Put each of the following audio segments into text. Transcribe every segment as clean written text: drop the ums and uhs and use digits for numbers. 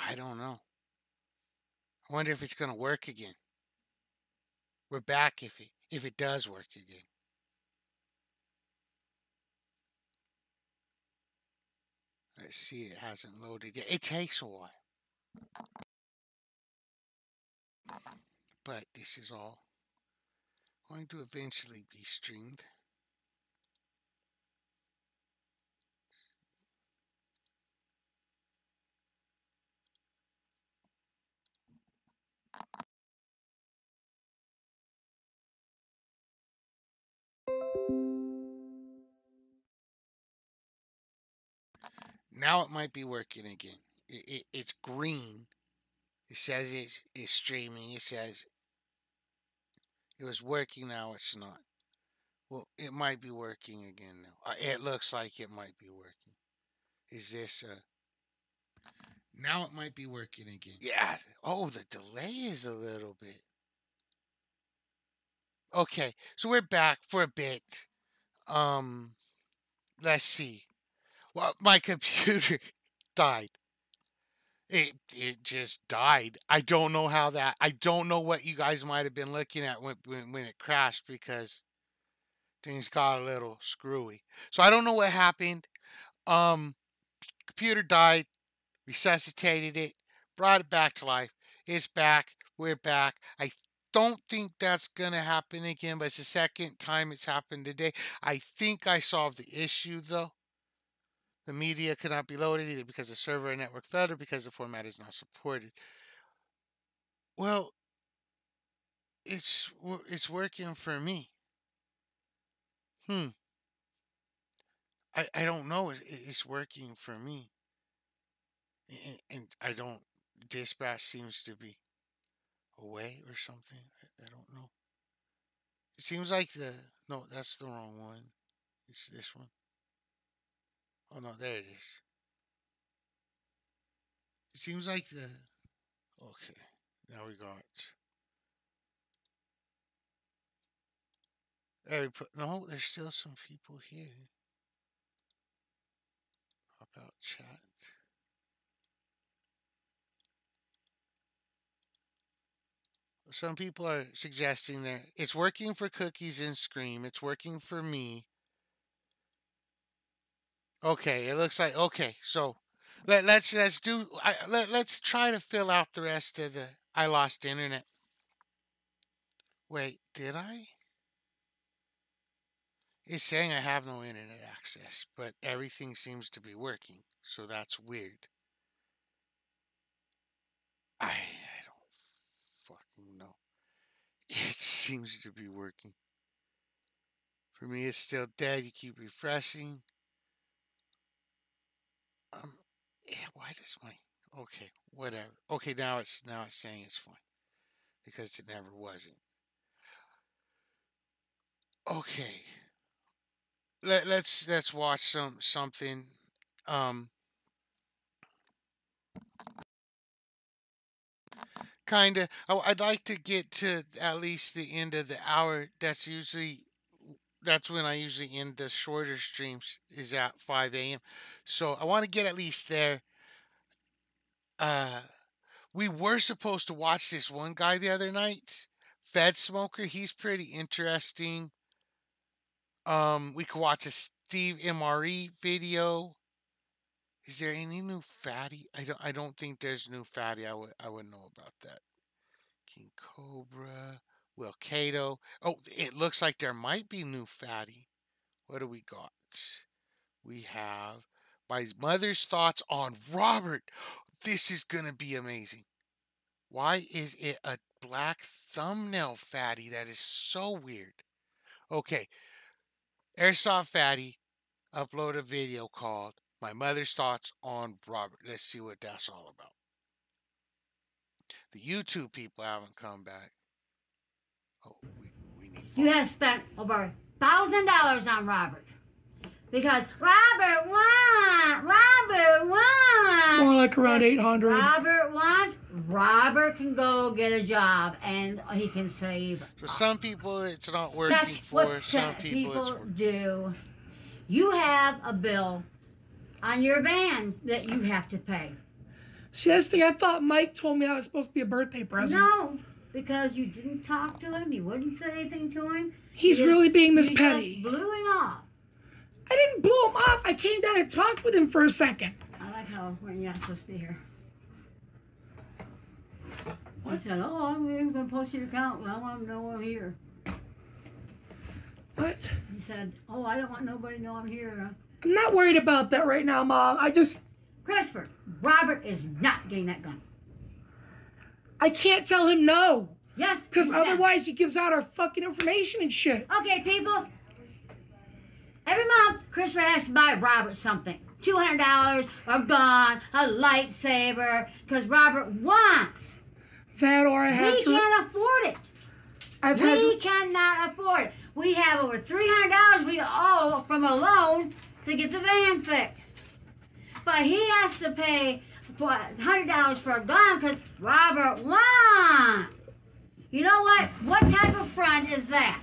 I don't know. I wonder if it's going to work again. We're back if it does work again. Let's see, it hasn't loaded yet. It takes a while. But this is all going to eventually be streamed. Now it might be working again. It's green. It says it's streaming. It says it was working, now it's not. Well, it might be working again now. It looks like it might be working. Is this now it might be working again. Yeah. Oh, the delay is a little bit. Okay, so we're back for a bit. Let's see. Well, my computer died. It just died. I don't know how that. I don't know what you guys might have been looking at when it crashed, because things got a little screwy. So I don't know what happened. Computer died, resuscitated it, brought it back to life. It's back. We're back. I don't think that's gonna happen again, but it's the second time it's happened today. I think I solved the issue though. The media could not be loaded either because the server and network failed or because the format is not supported. Well, it's working for me. I don't know. It's working for me, and I don't. Dispatch seems to be away or something. I don't know. It seems like no, that's the wrong one. It's this one. Oh no, there it is. It seems like okay. Now we got. No, there's still some people here. Pop out chat. Some people are suggesting that it's working for Cookies and Scream. It's working for me. Okay, it looks like okay. So let's try to fill out the rest of the I lost internet. Wait, did I? It's saying I have no internet access, but everything seems to be working. So that's weird. I don't fucking know. It seems to be working. For me, it's still dead. You keep refreshing. Why does my okay, whatever. Okay, now it's saying it's fine because it never wasn't. Okay, let's watch something. Um, kind of. I'd like to get to at least the end of the hour. That's when I usually end the shorter streams. Is at 5 a.m. So I want to get at least there. Uh, we were supposed to watch this one guy the other night, Fed Smoker. He's pretty interesting. We could watch a Steve MRE video. Is there any new fatty? I don't think there's new fatty. I would know about that. King Cobra, Will Cato. Oh, it looks like there might be new fatty. What do we got? We have my mother's thoughts on Robert. This is gonna be amazing. Why is it a black thumbnail fatty? That is so weird. Okay, Airsoft Fatty upload a video called My Mother's Thoughts on Robert. Let's see what that's all about. The YouTube people haven't come back. Oh, we need You have spent over $1,000 on Robert. Because Robert wants. It's more like around 800. Robert wants. Robert can go get a job and he can save. So some people it's not working for. Some people it's working. Do. You have a bill on your van that you have to pay. See, that's the thing. I thought Mike told me that was supposed to be a birthday present. No, because you didn't talk to him. You wouldn't say anything to him. He's really being this you petty. You just blew him off. I didn't blow him off. I came down and talked with him for a second. I like how when you're not supposed to be here. I said, oh, I'm going to post your account. Well, I want to know I'm here. What? He said, oh, I don't want nobody to know I'm here. I'm not worried about that right now, Mom. Christopher, Robert is not getting that gun. I can't tell him no. Yes, because otherwise he gives out our fucking information and shit. Okay, people. Every month, Christopher has to buy Robert something. $200, a gun, a lightsaber, because Robert wants. That or I have We can't afford it. We cannot afford it. We have over $300 we owe from a loan to get the van fixed. But he has to pay $100 for a gun because Robert wants. You know what? What type of friend is that?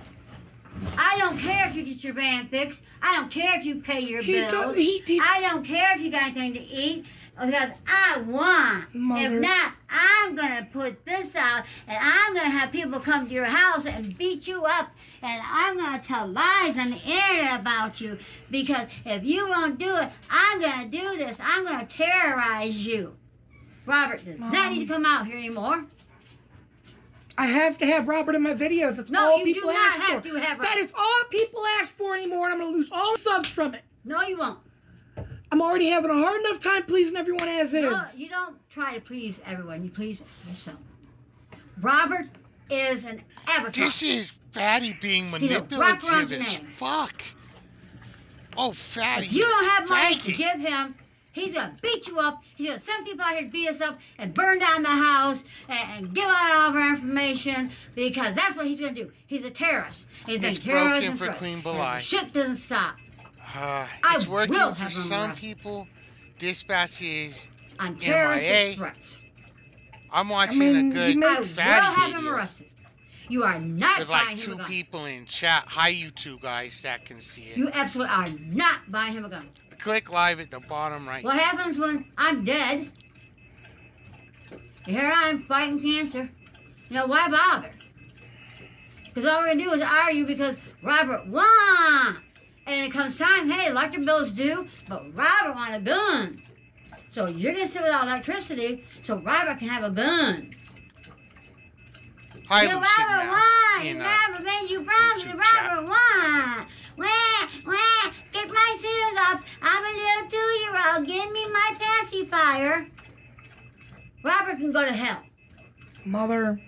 I don't care if you get your van fixed. I don't care if you pay your bills. I don't care if you got anything to eat because I want. Mother. If not, I'm going to put this out and I'm going to have people come to your house and beat you up and I'm going to tell lies on the internet about you because if you don't do it, I'm going to do this. I'm going to terrorize you. Robert does not need to come out here anymore. I have to have Robert in my videos. That's all people ask for. No, you do not have to have Robert. That is all people ask for anymore, and I'm going to lose all the subs from it. No, you won't. I'm already having a hard enough time pleasing everyone as is. No, you don't try to please everyone. You please yourself. Robert is an avatar. This is Fatty being manipulative as fuck. Oh, Fatty. If you don't have money to give him, he's going to beat you up. He's going to send people out here to beat us up and burn down the house and give out all of our information because that's what he's going to do. He's a terrorist. He's been terrorizing for Queen Belai. Shit doesn't stop. It's working for some people. Dispatch is on terroristic threats. I'm watching a good I Fatty will have him video. arrested. You are not With buying like him a gun. 2 people in chat. Hi, you 2 guys that can see it. You absolutely are not buying him a gun. Click live at the bottom right. What happens when I'm dead? Here I am fighting cancer. You know, why bother? Because all we're going to do is argue because Robert won. And it comes time, hey, electric bills due, but Robert wants a gun. So you're going to sit without electricity so Robert can have a gun. Hi, Robert won. Robert made you promise. Robert won. Wah, get my shoes up. I'm a little 2-year-old. Give me my pacifier. Robert can go to hell. Mother.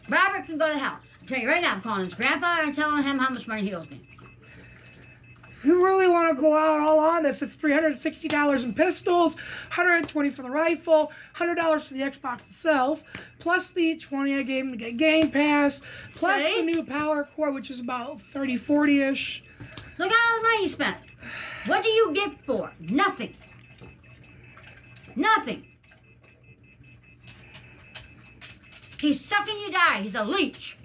Robert can go to hell. I'm telling you right now, I'm calling his grandfather and telling him how much money he owes me. If you really want to go out all on this, it's $360 in pistols, $120 for the rifle, $100 for the Xbox itself, plus the $20 I gave him to get Game Pass, plus the new power cord, which is about $30, $40-ish. Look how much money you spent. What do you get for? Nothing. Nothing. He's sucking you dry. He's a leech.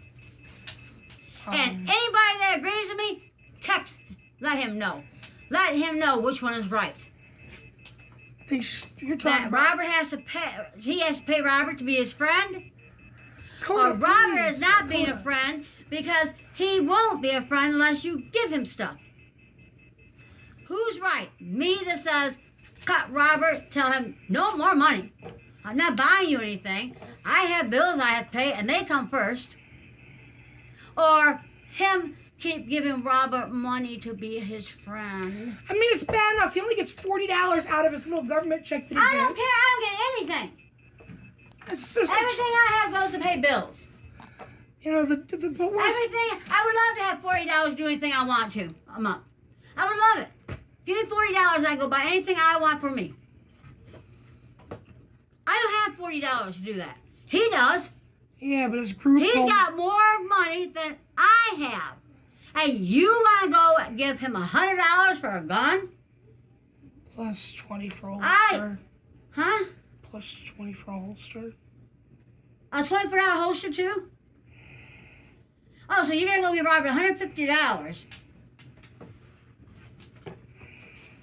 And anybody that agrees with me, text. Let him know. Let him know which one is right. I think you're talking about Robert has to pay. He has to pay Robert to be his friend. Coda, or Robert is not being a friend because he won't be a friend unless you give him stuff. Who's right? Me that says, cut Robert, tell him no more money. I'm not buying you anything. I have bills I have to pay and they come first. Or him keep giving Robert money to be his friend. I mean, it's bad enough. He only gets $40 out of his little government check that he I don't care. I don't get anything. It's just everything I have goes to pay bills. You know, but worse. Everything. I would love to have $40 to do anything I want to a month. I would love it. Give me $40, I can go buy anything I want for me. I don't have $40 to do that. He does. Yeah, but his group. He's got more money than I have. And you want to go give him $100 for a gun? Plus 20 for a holster. Huh? Plus 20 for a holster. A 20 for a holster too? Oh, so you're going to go give Robert $150.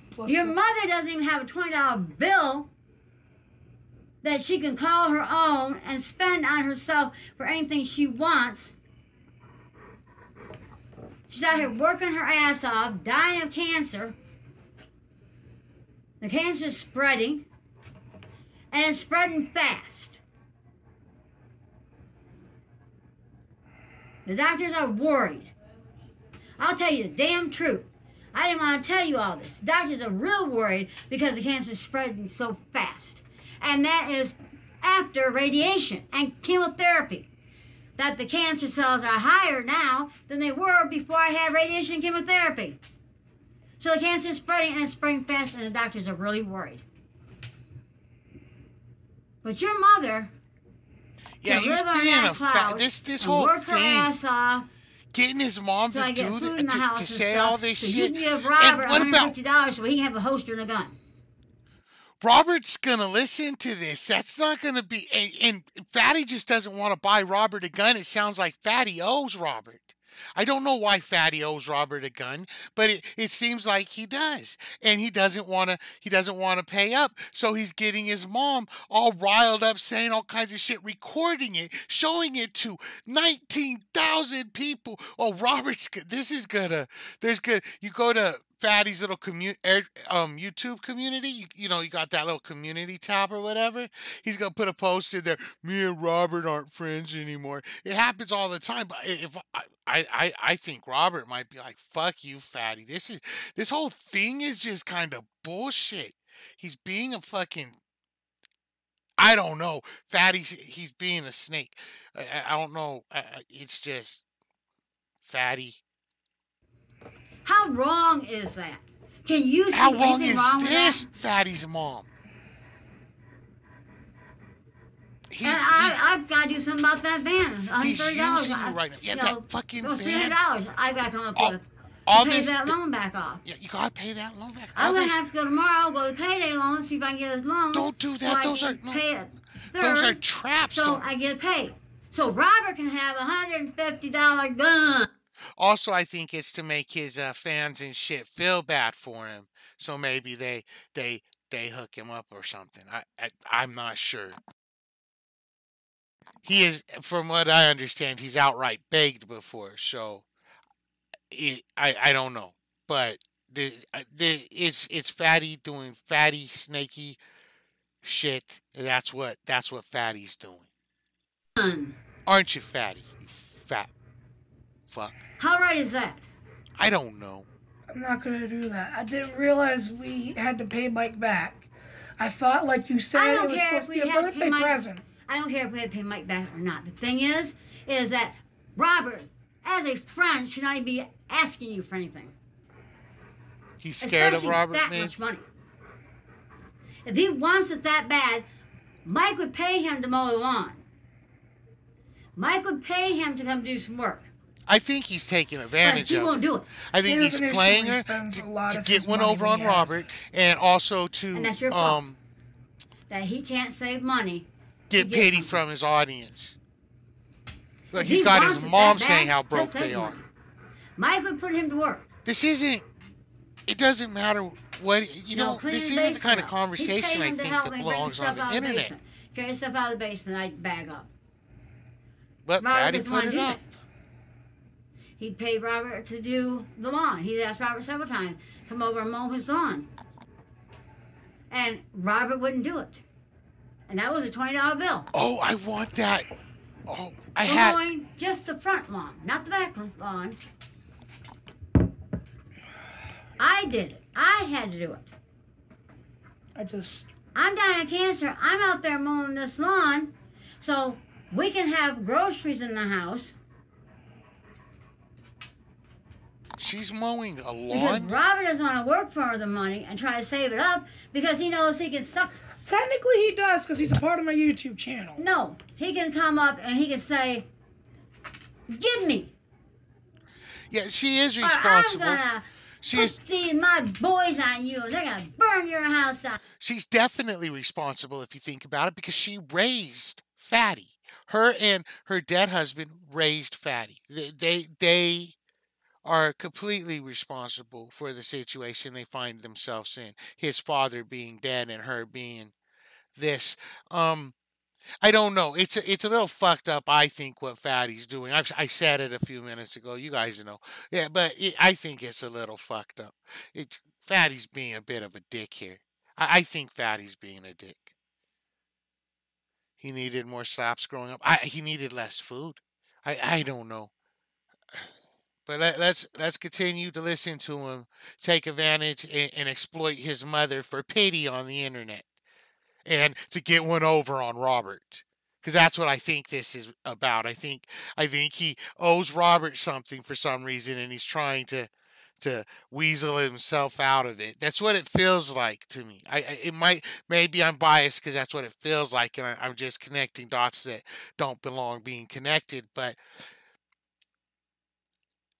Plus Your mother doesn't even have a $20 bill. that she can call her own and spend on herself for anything she wants. She's out here working her ass off, dying of cancer. The cancer is spreading, and it's spreading fast. The doctors are worried. I'll tell you the damn truth. I didn't want to tell you all this. Doctors are real worried because the cancer is spreading so fast. And that is after radiation and chemotherapy. That the cancer cells are higher now than they were before I had radiation and chemotherapy. So the cancer is spreading, and it's spreading fast, and the doctors are really worried. But your mother, Yeah, he's live on being that a cloud this and whole work her thing, ass off getting his mom so I to get do food in the to house and say stuff. all this So shit. you can give And Robert what about $150 so he can have a holster and a gun. Robert's gonna listen to this? That's not gonna be. And Fatty just doesn't want to buy Robert a gun. It sounds like Fatty owes Robert. I don't know why Fatty owes Robert a gun, but it seems like he does, and he doesn't want to pay up. So he's getting his mom all riled up, saying all kinds of shit, recording it, showing it to 19,000 people. Oh, this is gonna. There's good. You go to Fatty's little YouTube community. You got that little community tab or whatever. He's gonna put a post in there. Me and Robert aren't friends anymore. It happens all the time. But if I think Robert might be like, "Fuck you, Fatty. This whole thing is just kind of bullshit." He's being a fucking. I don't know. He's being a snake. I don't know. It's just Fatty. How wrong is that? Can you How see wrong anything is wrong with that? this, Fatty's mom? And I've got to do something about that van. He's $130. using you right now. Yeah, that fucking van. $300 I've got to come up with All to pay this. that loan back off. Yeah, you gotta pay that loan back. I'm going to have to go tomorrow, go to the payday loan, see if I can get a loan. Don't do so that. I Those can are no, pay it those are third, traps. so Don't. I get paid. So Robert can have a $150 gun. Also, I think it's to make his fans and shit feel bad for him. So maybe they hook him up or something. I'm not sure. He is, from what I understand, he's outright begged before. So I don't know, but it's Fatty doing Fatty snaky shit. That's what Fatty's doing. Aren't you, Fatty? You fat fuck. How right is that? I don't know. I'm not gonna do that. I didn't realize we had to pay Mike back. I thought, like you said, it was supposed to be a birthday present. I don't care if we had to pay Mike back or not. The thing is that Robert, as a friend, should not even be asking you for anything. He's scared Especially of Robert, that man. much money. If he wants it that bad, Mike would pay him to mow the lawn. Mike would pay him to come do some work. I think he's taking But advantage he of won't it. do it. I think he's Definition playing where he her spends a lot to of get his one money over when on he has Robert, and also And that's to your fault. That he can't save money. get to pity something. from his audience. Look, If he's he got wants his it mom that saying bad, how he'll broke save they are. money. Mike would put him to work. This isn't. It doesn't matter what you No, know. clean This the isn't the basement kind of up. conversation He'd pay I him to think help that me bring belongs stuff on the out of the internet. basement. Carry stuff out of the basement, I'd bag up. But Robert Fatty doesn't put want to it do up. that. He paid Robert to do the lawn. He's asked Robert several times, come over and mow his lawn. And Robert wouldn't do it. And that was a $20 bill. Oh, I want that. Oh, I For had. mowing just the front lawn, not the back lawn. I did it. I had to do it. I'm dying of cancer. I'm out there mowing this lawn so we can have groceries in the house. She's mowing a Because lawn. Robert doesn't want to work for the money and try to save it up because he knows he can suck. Technically, he does because he's a part of my YouTube channel. No, he can come up and he can say, "Give me." Yeah, she is Or responsible. I'm gonna She's put my boys on you and they're gonna burn your house down. she's definitely responsible if you think about it because she raised Fatty. Her and her dead husband raised Fatty. They are completely responsible for the situation they find themselves in. His father being dead and her being this. I don't know. It's a little fucked up. I think what Fatty's doing. I said it a few minutes ago. You guys know. Yeah, but I think it's a little fucked up. Fatty's being a bit of a dick here. I think Fatty's being a dick. He needed more slaps growing up. He needed less food. I don't know. But let's continue to listen to him take advantage and exploit his mother for pity on the internet and to get one over on Robert. Because that's what I think this is about. I think he owes Robert something for some reason, and he's trying to weasel himself out of it. That's what it feels like to me. It might maybe I'm biased because that's what it feels like, and I'm just connecting dots that don't belong being connected. But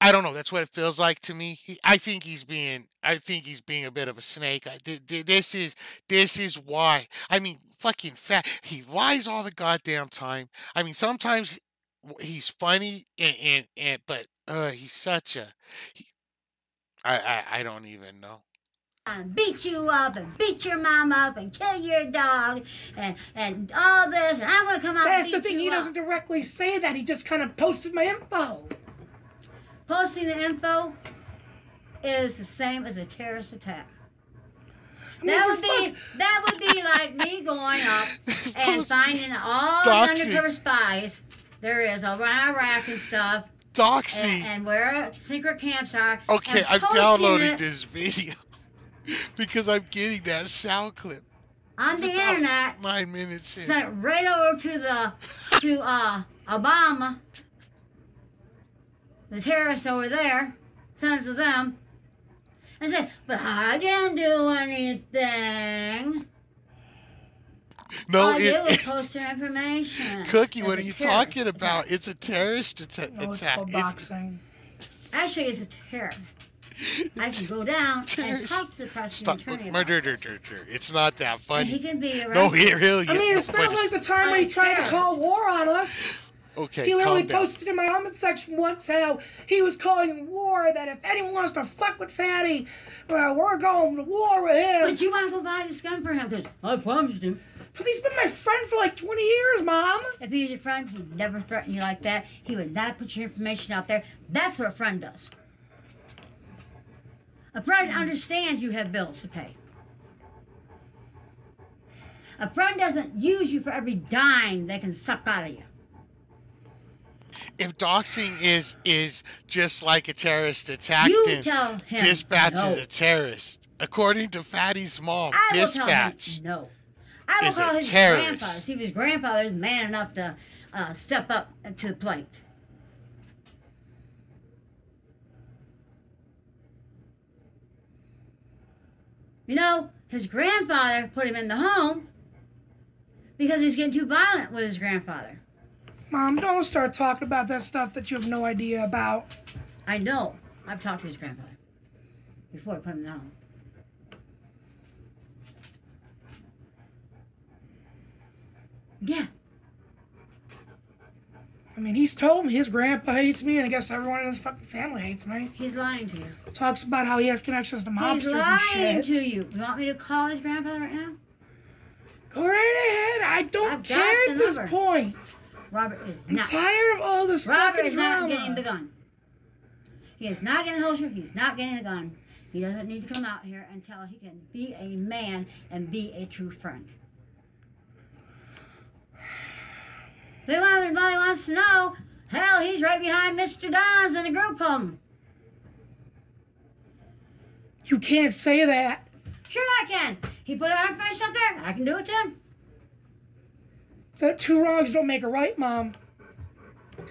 I don't know. That's what it feels like to me. I think he's being. I think he's being a bit of a snake. This is why. I mean, fucking fat. He lies all the goddamn time. I mean, sometimes he's funny but he's such a. He, I don't even know. Beat you up and beat your mom up and kill your dog and all this, and I'm gonna come out and That's beat the thing. you He up. doesn't directly say that. He just kind of posted my info. Posting the info is the same as a terrorist attack. That would be like me going up and finding all the undercover spies there is over in Iraq and stuff. Doxy. And where secret camps are. Okay, and I'm posting downloading it this video because I'm getting that sound clip. on It's the about internet. 9 minutes in. Sent right over to Obama, the terrorists over there, sent it to them, and said, "But I didn't do anything. No, All I did was post their information." Cookie, It's what a are you terrorist talking about? attack. It's a terrorist No, it's attack. called boxing. Actually, it's a terror. I can go down and Terrorist. talk to the prosecuting Stop. attorney about this. It's not that And funny. he can be arrested. No, it really. I mean, it's not like the time when he tried to call war on us. Okay, He literally calm down. posted in my comment section once how he was calling war, that if anyone wants to fuck with Fatty, we're going to war with him. But you want to go buy this gun for him because I promised him. But he's been my friend for like 20 years, Mom. If he was your friend, he'd never threaten you like that. He would not put your information out there. That's what a friend does. A friend understands you have bills to pay. A friend doesn't use you for every dime they can suck out of you. If doxing is just like a terrorist attack, You then tell him Dispatch no. is a terrorist. According to Fatty's mom, I will Dispatch. tell him no. I will is a call his terrorist. grandpa. See if his grandfather is man enough to step up to the plate. You know, his grandfather put him in the home because he's getting too violent with his grandfather. Mom, don't start talking about that stuff that you have no idea about. I know. I've talked to his grandfather before I put him in the home. Yeah. I mean, he's told me his grandpa hates me, and I guess everyone in his fucking family hates me. He's lying to you. Talks about how he has connections to He's mobsters and lying shit. to you. You want me to call his grandfather right now? Go right ahead. I don't I've got care the at this number. point. Robert is I'm not. tired of all this Robert fucking is drama. not getting the gun. He is not getting the holster. He's not getting the gun. He doesn't need to come out here until he can be a man and be a true friend. If anybody wants to know, hell, he's right behind Mr. Don's in the group home. You can't say that. Sure I can. He put our information up there. I can do it too. That two wrongs don't make a right, Mom.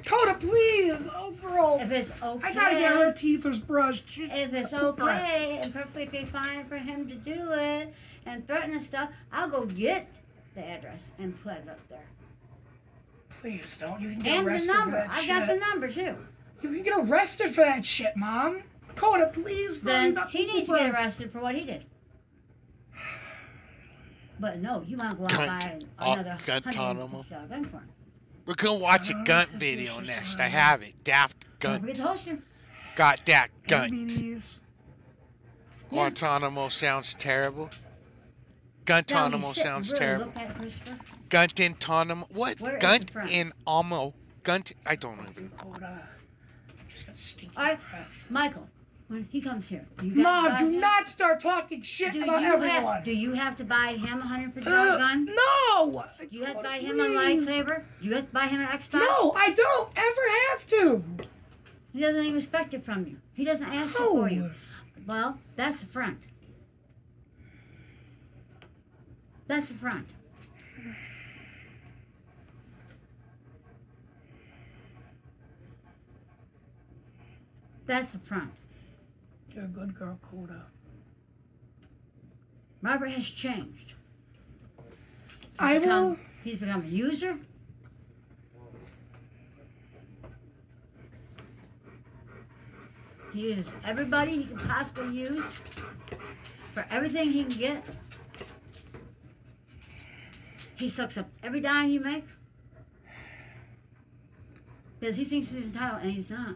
Coda, please. Oh, girl. If it's okay. I gotta get her teeth brushed. She's If it's a poop breath. okay and perfectly fine for him to do it and threaten and stuff, I'll go get the address and put it up there. Please don't. You can get And the arrested for number. that I've shit. got the number too. You can get arrested for that shit, Mom. Coda, please. Girl, you Then got he poop needs to get breath. arrested for what he did. But no, you want to go out and Gunt- buy another Guantanamo. $150 gun for him. We're gonna watch a Gunt video next. I have it. Daft Don't forget Gunt. the holster. Got that Gunt. Diabetes. Guantanamo sounds terrible. Guantanamo sit and sounds really terrible. look at it, Christopher. Guantanamo. What? Where is the Gunt front? in Amo. Gunt. I don't even. Just got stinky All right, breath. Michael, when he comes here, you Mom, buy do him? not start talking shit about everyone. Do you have to buy him a $150 gun? No! Do you have to buy him Please. a lightsaber? Do you have to buy him an Xbox? No, I don't ever have to. He doesn't even expect it from you. He doesn't ask it for you. Well, that's the front. That's the front. That's the front. You're a good girl, Coda. Robert has changed. He's become a user. He uses everybody he can possibly use for everything he can get. He sucks up every dime you make because he thinks he's entitled, and he's not.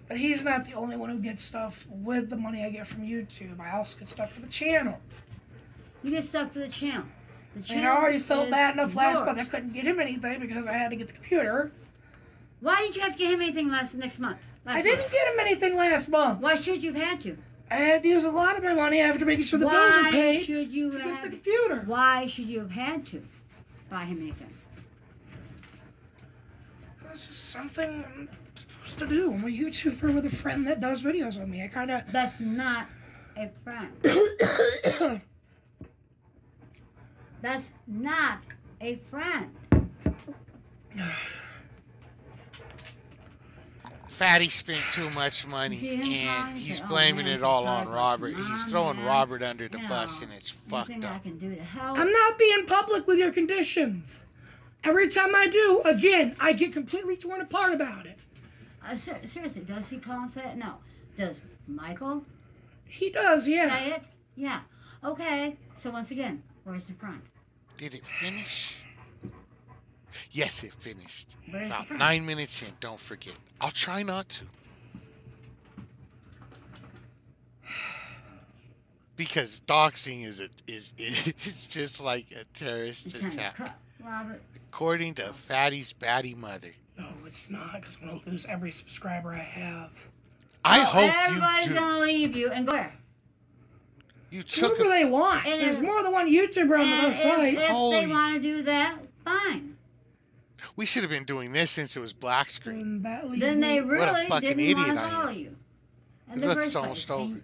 But he's not the only one who gets stuff with the money I get from YouTube. I also get stuff for the channel. You get stuff for the channel. And I already felt bad enough last month I couldn't get him anything because I had to get the computer. Why didn't you have to get him anything next month? I didn't get him anything last month. Why should you have had to? I had to use a lot of my money after making sure the bills are paid. Why should you to have get the computer? Why should you have had to buy him anything? It's just something I'm supposed to do. I'm a YouTuber with a friend that does videos with me. I kind of... That's not a friend. That's not a friend. Fatty spent too much money, and he's blaming it all on Robert. He's throwing Robert under the bus, and it's fucked up. I'm not being public with your conditions. Every time I do, again, I get completely torn apart about it. Seriously, does he call and say it? No. Does Michael? He does, yeah. Say it? Yeah. Okay. So once again, where's the front? Did it finish? Yes, it finished. Where's the About front? 9 minutes in. Don't forget. I'll try not to. Because doxing is just like a terrorist attack. Robert. According to Fatty's batty mother. No, it's not, because I'm going to lose every subscriber I have. I hope everybody's you do. going to leave you and go where? You took Whoever they want. And There's more than one YouTuber on the site. If Holy they want to do that, fine. We should have been doing this since it was black screen. Then they What a really fucking didn't want idiot to I follow am. you. In Look, the it's first almost place. over.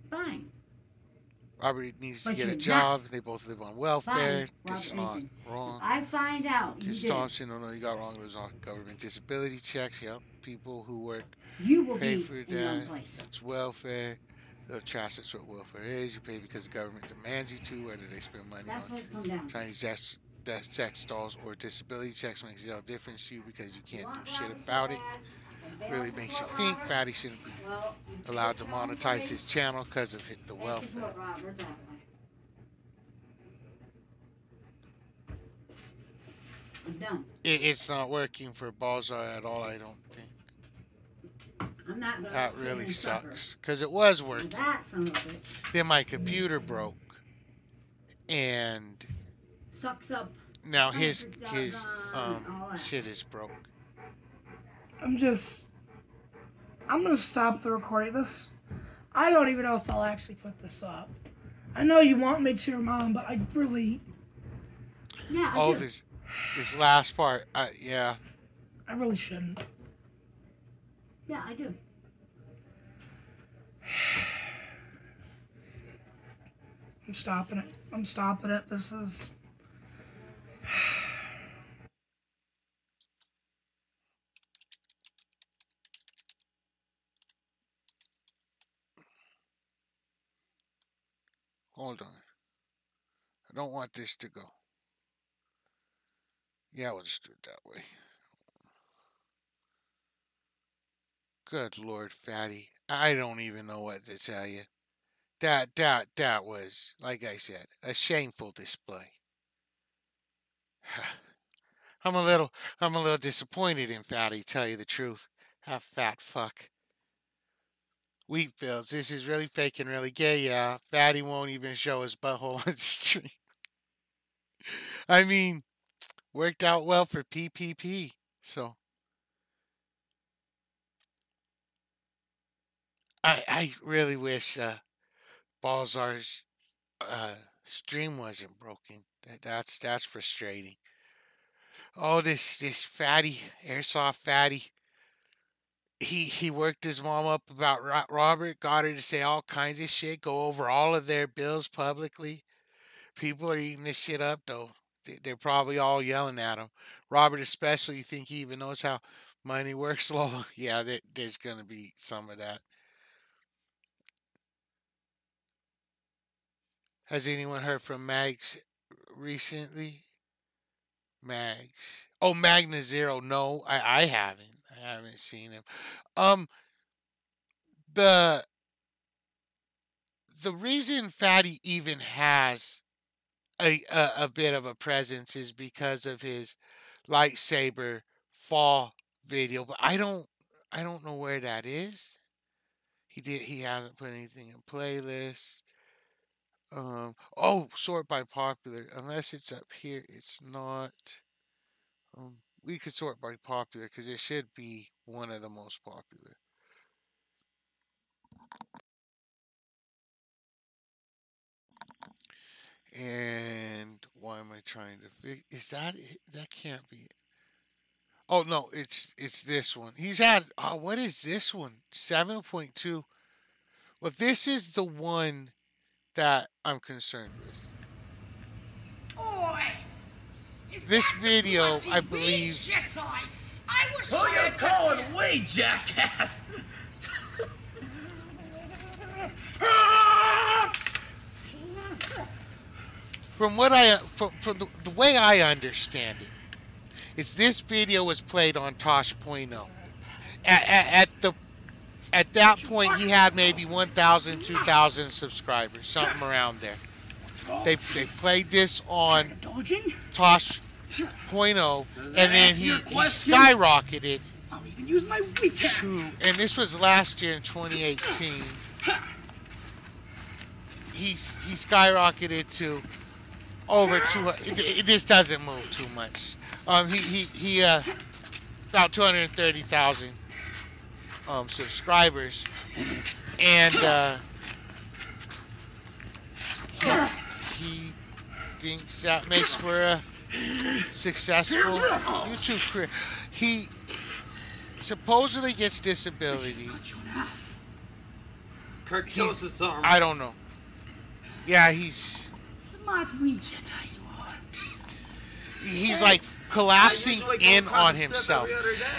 Fine. Robert needs to But get a you're job. They both live on welfare. Fine, That's Robert, not anything. wrong. I find out you Chris did. Thompson, no, you got wrong. It was on government disability checks. Yep. People who work You will pay be for in your own that. place. That's welfare. The trust that's what welfare is. You pay because the government demands you to, whether they spend money That's on what's come down. Chinese death stalls or disability checks makes no difference to you because you can't do shit about it. Really makes you think Fatty shouldn't be allowed to monetize his channel because of the welfare. I'm done. It's not working for Balzar at all, I don't think. I'm not going That to really sucks because it was working. That son of a bitch Then my computer broke, and sucks up. now his all that. shit is broke. I'm going to stop the recording this. I don't even know if I'll actually put this up. I know you want me to, Mom, but I really... Yeah, Oh, I do. this last part, yeah. I really shouldn't. Yeah, I do. I'm stopping it. I'm stopping it. This is... Hold on. I don't want this to go. Yeah, we'll just do it that way. Good Lord, Fatty. I don't even know what to tell you. That was, like I said, a shameful display. I'm a little disappointed in Fatty, tell you the truth. That fat fuck. Wheat Fields, this is really fake and really gay. Yeah, Fatty won't even show his butthole on stream. I mean, worked out well for PPP. So I really wish Balzar's stream wasn't broken. That's frustrating. Oh, this fatty airsoft fatty. He worked his mom up about Robert. Got her to say all kinds of shit. Go over all of their bills publicly. People are eating this shit up though. They're probably all yelling at him. Robert, especially. You think he even knows how money works? Lol. Yeah, there's gonna be some of that. Has anyone heard from Mags recently? Mags. Oh, Magna Zero. No, I haven't. I haven't seen him. Um, the the reason Fatty even has a bit of a presence is because of his lightsaber fall video, but I don't know where that is. He hasn't put anything in playlist. Sort by popular. Unless it's up here, it's not. We could sort by popular because it should be one of the most popular. And why am I trying to fix? Is that it? That can't be it. Oh no, it's this one. He's had what is this one? 7.2. Well, this is the one that I'm concerned with. Oi! Is This that the video, bloody I believe. Jedi? I was Who you calling we, jackass? From what from the way I understand it, is this video was played on Tosh.0. At that point, he had maybe 1,000, 2,000 subscribers, something around there. They played this on Tosh.0, and then he skyrocketed I'll even use my weekend. to, and this was last year in 2018. He skyrocketed to over 200. This doesn't move too much. He about 230,000 subscribers, and he thinks that makes for a successful YouTube career. He supposedly gets disability. Kirk shows his arm. I don't know. Yeah, he's Smart wee Jedi you are. he's like collapsing in on himself.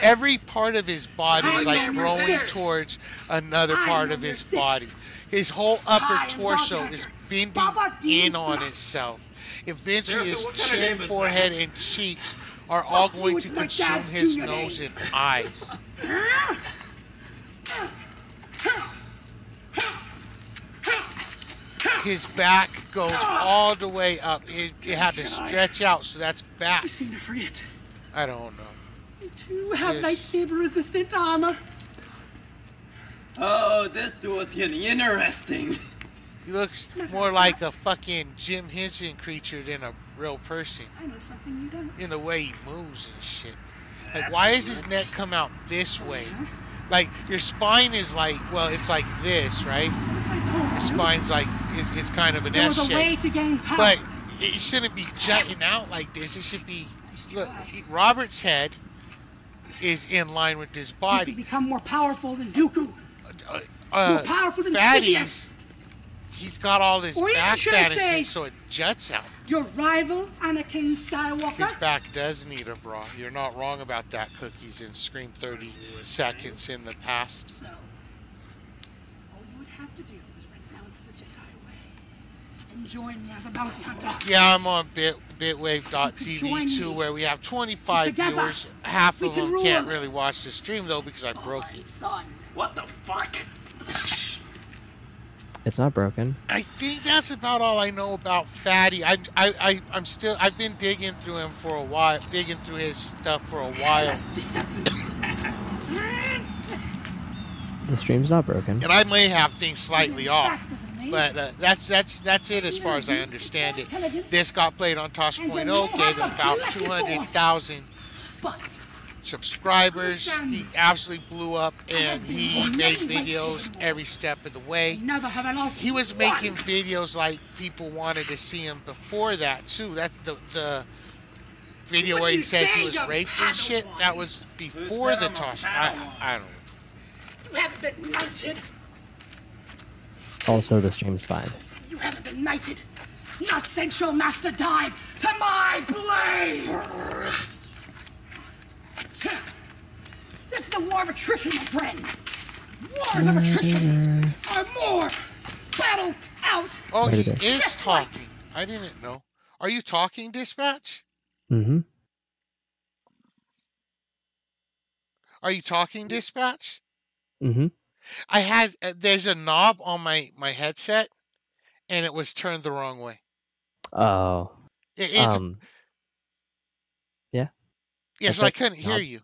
Every part of his body is like growing towards another part of his body. His whole upper torso is bending in on itself. Eventually, his chin, forehead, and cheeks are all going to consume his nose and eyes. His back goes all the way up. It had to stretch out, so that's back. You seem to forget. I don't know. I too have Yes. lightsaber-resistant armor. Oh, this dude's getting interesting. He looks more like a fucking Jim Henson creature than a real person I know something you don't. in the way he moves and shit. Like, why does his neck come out this way? Like, your spine is like, well, it's like this, right? I told Your you. spine's like, it's kind of an There S was a way shape. to gain power. But it shouldn't be jutting out like this. It should be, look, Robert's head is in line with his you could body. become more powerful than Dooku. More powerful than Fatty's, Sidious. he's got all this Or even back should I fat and say- shit, so it juts out. Your rival, Anakin His Skywalker. back does need a bra. You're not wrong about that, Cookies, in Scream 30 seconds in the past. So, all you would have to do is renounce the Jedi way and join me as a bounty hunter. Yeah, I'm on Join bitwave.tv too, me. where we have 25 Together, viewers. Half we of can them rule can't them. really watch the stream though because I broke it. Son. What the fuck? It's not broken. I think that's about all I know about Fatty. I've been digging through him for a while, digging through his stuff for a while. The The stream's not broken. And I may have things slightly off, but that's it as far as I understand it. This got played on Tosh.0, gave him about 200,000 subscribers. He absolutely blew up, and he made videos every step of the way. He was making videos like people wanted to see him before that too. That's the video where he says he was raped and shit. That was before the Tosh. I don't know. You haven't been knighted. Also, the stream's fine. You haven't been knighted. Not since your master died to my blade. This is a war of attrition, my friend. Wars of attrition are more battle out. Oh, he is talking. I didn't know. Are you talking, Dispatch? Mm-hmm. Are you talking, Dispatch? Mm-hmm. I had there's a knob on my headset, and it was turned the wrong way. Oh. It's yeah. Yeah, so I couldn't hear knob. you.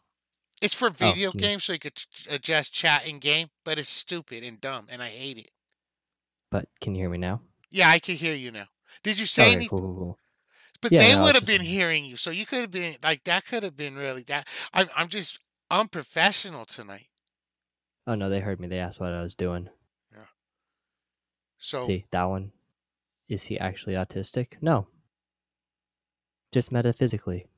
It's for video yeah. games, so you could adjust chat in game, but it's stupid and dumb, and I hate it. But can you hear me now? Yeah, I can hear you now. Did you say anything? Cool. But Yeah, they no, would it's have been hearing you, so you could have been like that. Could have been really that. I'm just unprofessional tonight. Oh no, they heard me. They asked what I was doing. Yeah. So See that one? Is he actually autistic? No. Just metaphysically.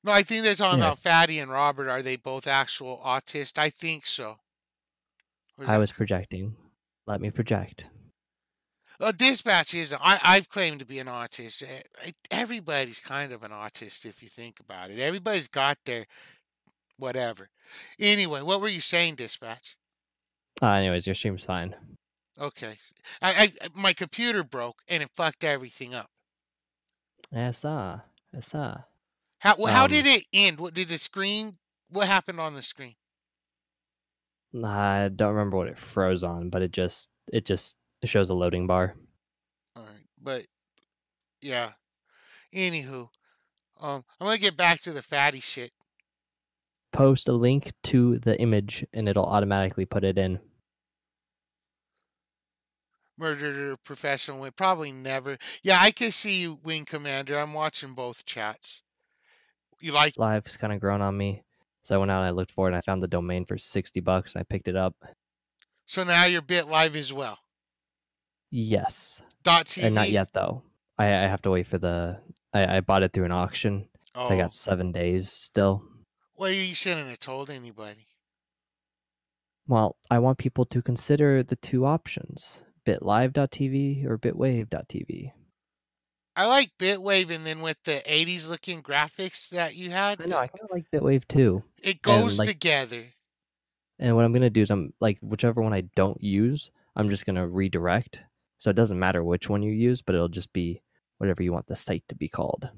no, I think they're talking Yeah. about Fatty and Robert. Are they both actual autists? I think so. I was projecting. Let me project. Dispatch is. I've claimed to be an autist. Everybody's kind of an autist if you think about it. Everybody's got their whatever. Anyway, what were you saying, Dispatch? Anyways, your stream's fine. Okay. My computer broke and it fucked everything up. I saw. How did it end? What did the screen? What happened on the screen? I don't remember what it froze on, but it just shows a loading bar. All right, but yeah. Anywho, I'm gonna get back to the Fatty shit. Post a link to the image, and it'll automatically put it in. Murderer, professional win. Probably never. Yeah, I can see you, Wing Commander. I'm watching both chats. You like Live's kind of grown on me, so I went out and I looked for it, and I found the domain for $60, and I picked it up. So now you're BitLive as well. Yes. .tv. And not yet though. I have to wait for the. I bought it through an auction, so I got 7 days still. Well, you shouldn't have told anybody. Well, I want people to consider the two options: bitlive.tv or bitwave.tv. I like BitWave, and then with the 80s looking graphics that you had. I know, I kind of like bitwave too. It goes like, together. And what I'm gonna do is I'm like whichever one I don't use, I'm just gonna redirect. So it doesn't matter which one you use, but it'll just be whatever you want the site to be called.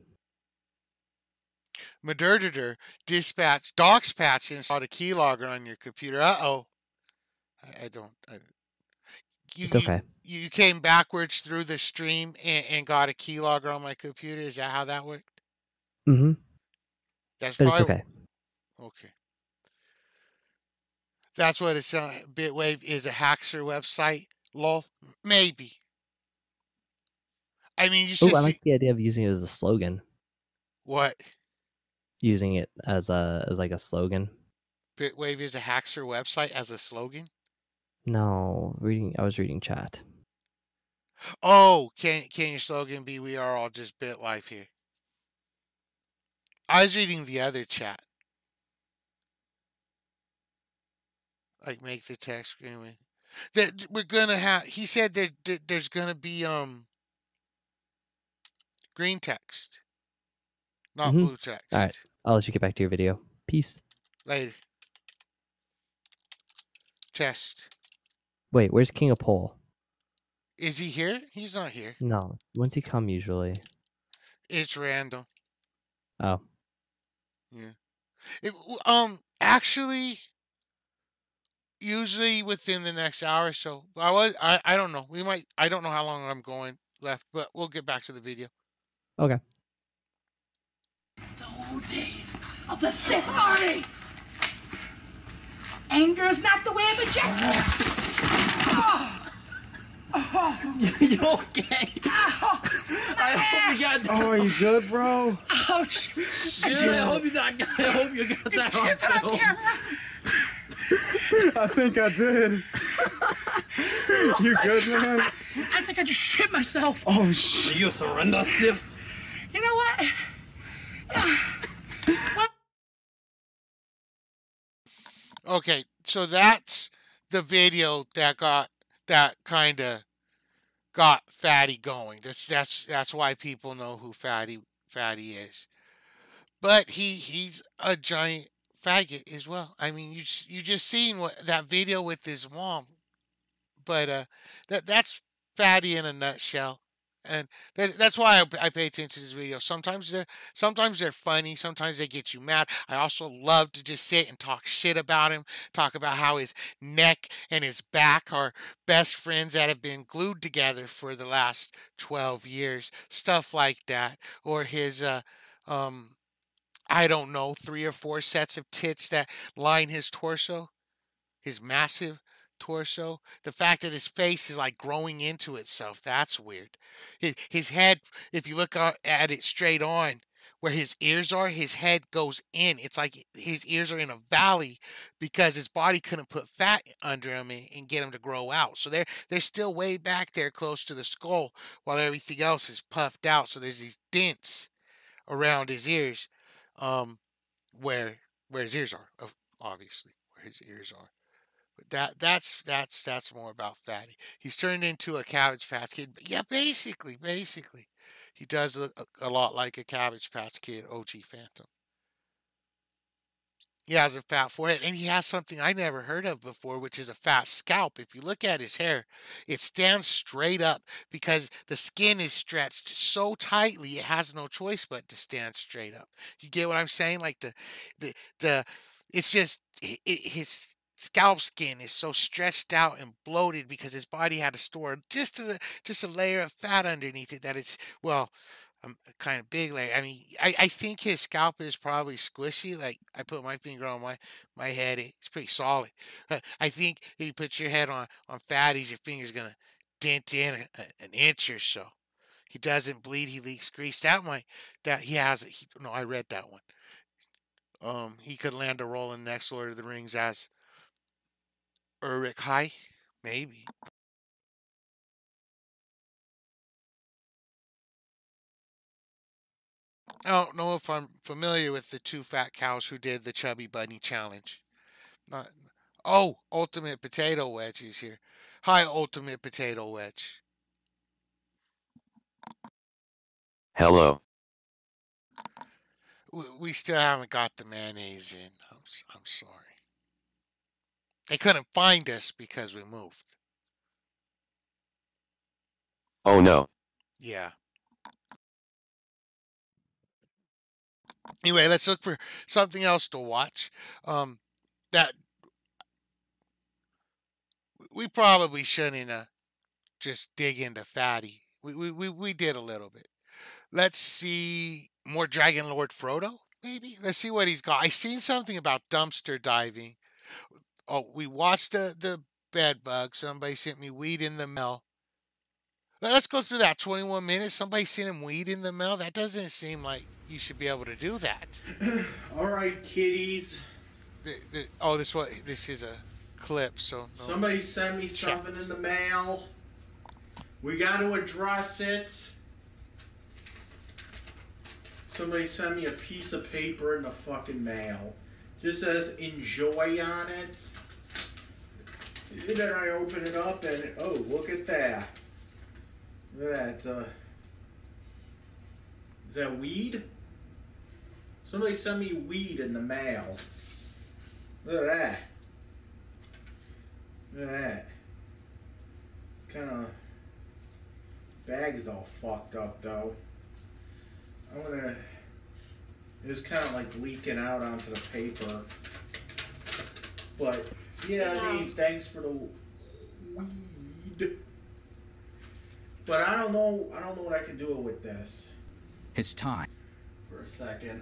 Murderer, dispatch, docs patch installed a keylogger on your computer. Uh-oh. I don't. It's okay. You came backwards through the stream and got a keylogger on my computer. Is that how that worked? Mm-hmm. That's But probably, it's okay. Okay. That's what it's BitWave is a hacker website. Lol. Maybe. I mean, you should I see. like the idea of using it as a slogan. What? Using it as like a slogan. BitWave is a hacker website as a slogan? No, I was reading chat. Oh, can your slogan be "We are all just BitLife" here? I was reading the other chat. Like make the text anyway. That we're gonna have. He said there's gonna be green text, not blue text. All right, I'll let you get back to your video. Peace. Later. Test. Wait, where's King of Pole? Is he here? He's not here. No, when's he come usually? It's random. Oh. Yeah. Actually, usually within the next hour or so. I don't know. I don't know how long I'm going left, but we'll get back to the video. Okay. The old days of the Sith Army. Anger is not the way of a gentleman. You okay? I hope you got that. Oh, are you good, bro? Ouch. I hope you got that on Get on film. camera. I think I did. You good, man? I think I just shit myself. Oh, shit. Do you surrender, Sif? You know what? Okay, so that's the video that kind of got Fatty going. That's why people know who Fatty is. But he's a giant faggot as well. I mean, you just seen what that video with his mom. But that's Fatty in a nutshell. And that's why I pay attention to this video. Sometimes they're funny. Sometimes they get you mad. I also love to just sit and talk shit about him. Talk about how his neck and his back are best friends that have been glued together for the last 12 years. Stuff like that. Or his um I don't know, 3 or 4 sets of tits that line his torso, his massive torso. The fact that his face is like growing into itself, that's weird. His head, if you look at it straight on, where his ears are, his head goes in. It's like his ears are in a valley because his body couldn't put fat under him and get him to grow out. So they're still way back there close to the skull while everything else is puffed out. So there's these dents around his ears, um, where his ears are, obviously where his ears are. But that's more about Fatty. He's turned into a Cabbage Patch Kid. But yeah, basically, he does look a lot like a Cabbage Patch Kid, OG Phantom. He has a fat forehead, and he has something I never heard of before, which is a fat scalp. If you look at his hair, it stands straight up because the skin is stretched so tightly, it has no choice but to stand straight up. You get what I'm saying? Like the it's just his scalp skin is so stretched out and bloated because his body had to store just a layer of fat underneath it that it's well a kind of big layer. I mean, I think his scalp is probably squishy. Like I put my finger on my head, it's pretty solid. I think if you put your head on Fatty's, your finger's gonna dent in an inch or so. He doesn't bleed. He leaks grease. That he has. No, I read that one. He could land a role in next Lord of the Rings as Uruk High, maybe. I don't know if I'm familiar with the 2 fat cows who did the Chubby Bunny challenge. Not. Oh, Ultimate Potato Wedge is here. Hi, Ultimate Potato Wedge. Hello. We still haven't got the mayonnaise in. I'm sorry. They couldn't find us because we moved. Oh no. Yeah. Anyway, let's look for something else to watch. That we probably shouldn't just dig into Fatty. We did a little bit. Let's see more Dragon Lord Frodo, maybe? Let's see what he's got. I seen something about dumpster diving. Oh, we watched the bed bug. Somebody sent me weed in the mail. Let's go through that 21 minutes. Somebody sent him weed in the mail. That doesn't seem like you should be able to do that. All right, kiddies. Oh, this is a clip. So no. Somebody sent me something in the mail. We got to address it. Somebody sent me a piece of paper in the fucking mail. Just says enjoy on it. And then I open it up and oh, look at that. Look at that. Is that weed? Somebody sent me weed in the mail. Look at that. Look at that. Kind of bag is all fucked up though. I'm gonna. It was kind of like leaking out onto the paper. But yeah, I mean, thanks for the weed. But I don't know what I can do with this. It's time. For a second.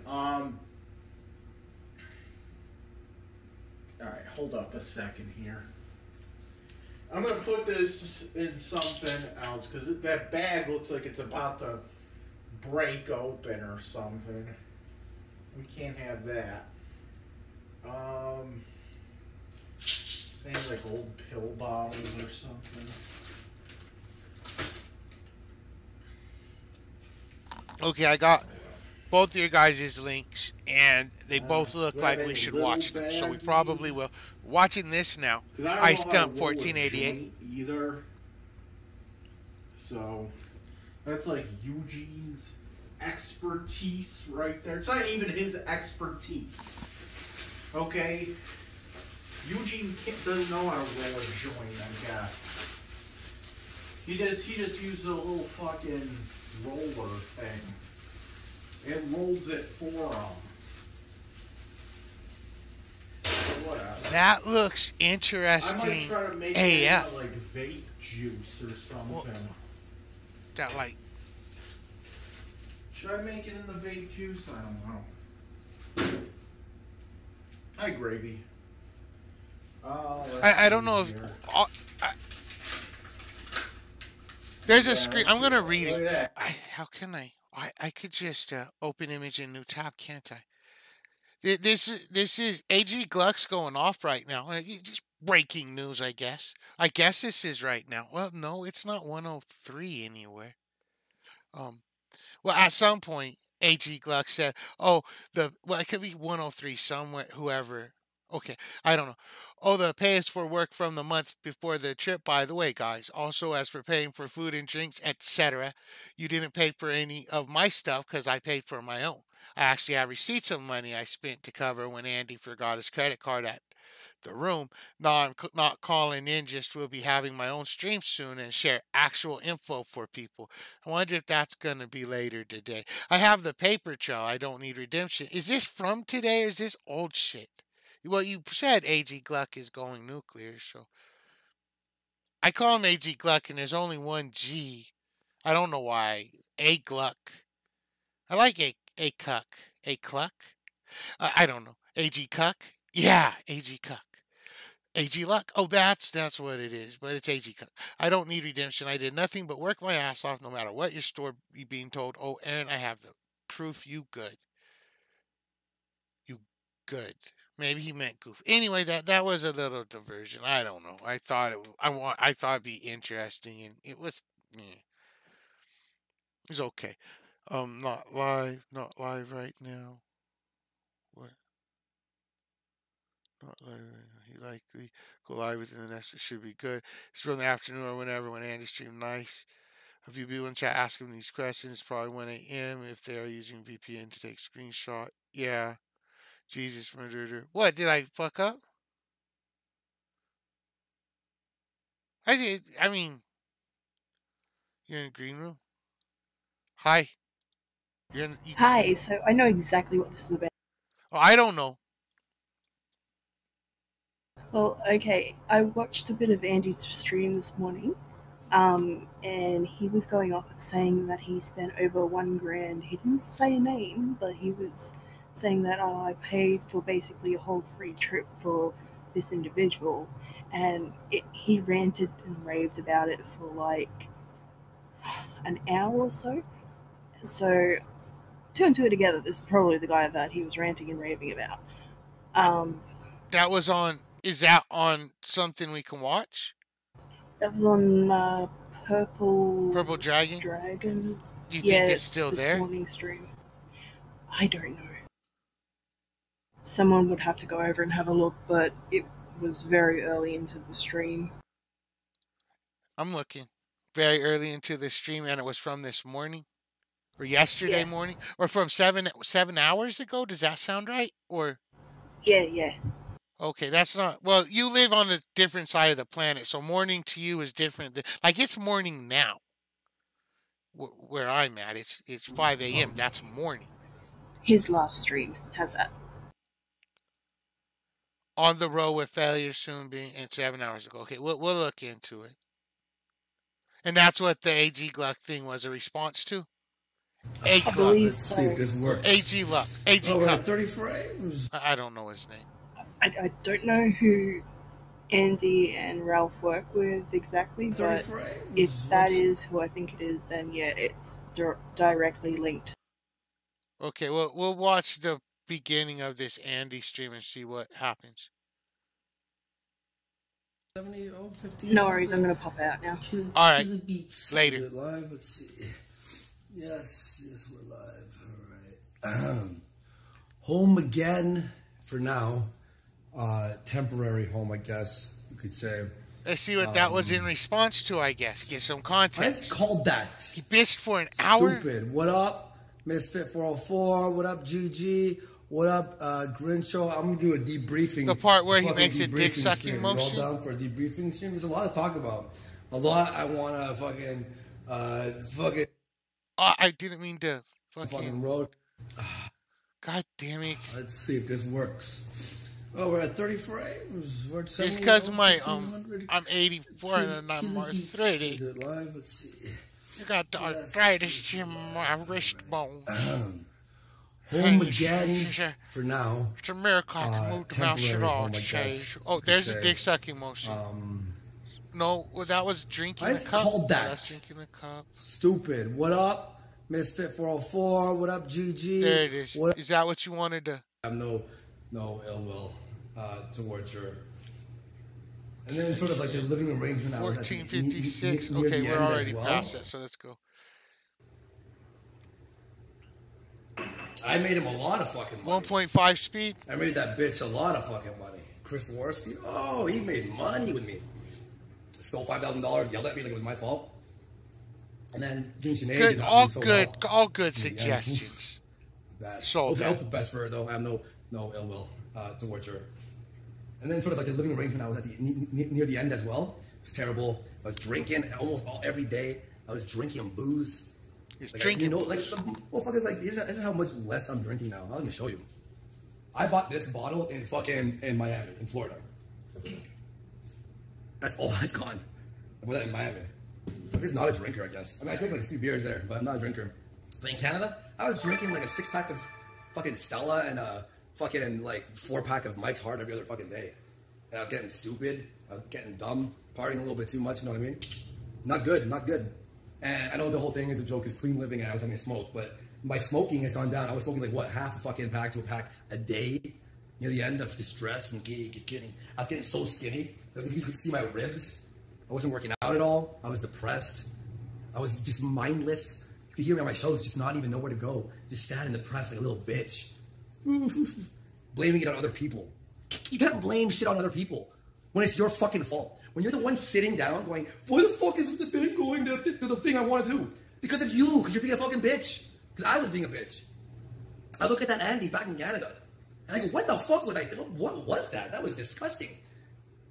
Alright, hold up a second here. I'm going to put this in something else because that bag looks like it's about to break open or something. We can't have that. Sounds like old pill bottles or something. Okay, I got both your guys' links, and they both look like we should watch them. So we probably will. Watching this now, Ice Dump 1488. Either. So that's like Eugene's expertise right there. It's not even his expertise. Okay? Eugene doesn't know how to roll a joint, I guess. He just uses a little fucking roller thing. It rolls it for him. Whatever. That looks I interesting. might try to make AF. it like vape juice or something. Well, that like. Should I make it in the vape juice? I don't know. Hi, Gravy. I don't know if. There's a screen. I'm gonna read it. How can I? I could just open image in new tab, can't I? This is AG Gluck's going off right now. Just breaking news, I guess. I guess this is right now. Well, no, it's not 103 anywhere. Well, at some point, AG Gluck said, "Oh, it could be 103 somewhere. Whoever. Okay, I don't know. Oh, the pay is for work from the month before the trip. By the way, guys. Also, as for paying for food and drinks, etc., you didn't pay for any of my stuff because I paid for my own. I actually have receipts of money I spent to cover when Andy forgot his credit card at the room. No, I'm not calling in, just will be having my own stream soon and share actual info for people. I wonder if that's going to be later today. I have the paper trail. I don't need redemption. Is this from today or is this old shit? Well, you said AG Gluck is going nuclear, so I call him AG Gluck, and there's only one G. I don't know why. A Gluck. I like a Cuck. A Cluck? I don't know. AG Cuck? Yeah, AG Cuck. AG Luck. Oh, that's what it is. But it's AG Cuck. I don't need redemption. I did nothing but work my ass off, no matter what your store you being told. Oh, Aaron, I have the proof. You good. You good. Maybe he meant goof. Anyway, that was a little diversion. I don't know. I thought it'd be interesting, and it was. It's okay. Not live right now. What? Not live right now. He likely go live within the next. It should be good. It's from the afternoon or whenever when Andy streamed. Nice. If you be in chat, ask him these questions. Probably 1 a.m. if they are using VPN to take screenshot. Yeah. Jesus, murderer. What, did I fuck up? I did. I mean, you're in the green room? Hi. Hi, so I know exactly what this is about. Oh, I don't know. Well, okay, I watched a bit of Andy's stream this morning, and he was going off saying that he spent over $1,000. He didn't say a name, but he was saying that I paid for basically a whole free trip for this individual, and he ranted and raved about it for like an hour or so. So, two and two together, this is probably the guy that he was ranting and raving about. That was on. Is that on something we can watch? That was on Purple Dragon. Do you think it's still this there? Morning stream. I don't know. Someone would have to go over and have a look, but it was very early into the stream. I'm looking. Very early into the stream, and it was from this morning, or yesterday morning, or from 7 hours ago. Does that sound right? Or yeah. Okay, that's not. Well, you live on a different side of the planet, so morning to you is different. Like it's morning now. Where I'm at, it's 5 a.m. That's morning. His last stream has that. On the road with failure soon being and 7 hours ago. Okay, we'll look into it. And that's what the AG Gluck thing was a response to. I believe so. See if this works. AG Luck. AG Gluck. 30 frames. I don't know his name. I don't know who Andy and Ralph work with exactly, but if that is who I think it is, then yeah, it's directly linked. Okay, well, we'll watch the beginning of this Andy stream and see what happens. 70, 15, No worries, I'm gonna pop out now. All right, later. Is it live? Let's see. Yes, we're live. All right. Home again for now. Temporary home, I guess you could say. Let's see what that was in response to, I guess. Get some context. I called that. He bitched for an hour? Stupid. What up, Misfit 404? What up, GG? What up, Grincho? I'm gonna do a debriefing. The part where he makes a dick sucking motion. Roll down for a debriefing stream. There's a lot to talk about. A lot I wanna fucking. I didn't mean to fucking roll. God damn it. Let's see if this works. Oh, we're at 30 frames. We're at 70, it's because my I'm 84 and I'm arthritic. Is it live? Let's see. You got the arthritis in my wrist bone. Home again for now. It's a miracle I can move the mouse at all. Oh, there's a dick sucking motion. No, well, that was drinking a cup. Called that. That's drinking a cup. Stupid. What up, Misfit 404? What up, GG? There it is. Is that what you wanted to? I have no ill will towards her. And then sort of like the living arrangement. 1456. Okay, we're already past that, so let's go. I made him a lot of fucking money. 1.5 speed. I made that bitch a lot of fucking money. Chris Worski, oh, he made money with me. Stole $5,000, yelled at me like it was my fault. And then good, all good suggestions. So I hope the best for her, though. I have no ill will towards her. And then sort of like the living arrangement, I was at near the end as well. It was terrible. I was drinking almost every day. I was drinking booze. Drinking like the motherfuckers, like, this is how much less I'm drinking now. Let me show you. I bought this bottle in Miami, in Florida. That's all I've gone. I bought that in Miami. I'm just not a drinker, I guess. I mean, I drink like a few beers there, but I'm not a drinker. But in Canada, I was drinking like a 6-pack of fucking Stella and a fucking like 4-pack of Mike's Hard every other fucking day. And I was getting stupid. I was getting dumb, partying a little bit too much, you know what I mean? Not good. And I know the whole thing is a joke, is clean living, and I was having a smoke, but my smoking has gone down. I was smoking like, what, half a fucking pack to a pack a day? Near the end, I was distressed and getting. I was getting so skinny. Like, you could see my ribs. I wasn't working out at all. I was depressed. I was just mindless. You could hear me on my shows, just not even know where to go. Just sad and depressed like a little bitch. Blaming it on other people. You can't blame shit on other people when it's your fucking fault. When you're the one sitting down going, why the fuck is the thing going to the thing I want to do? Because of you, because you're being a fucking bitch. Because I was being a bitch. I look at that Andy back in Canada, and I go, what the fuck was I, what was that? That was disgusting.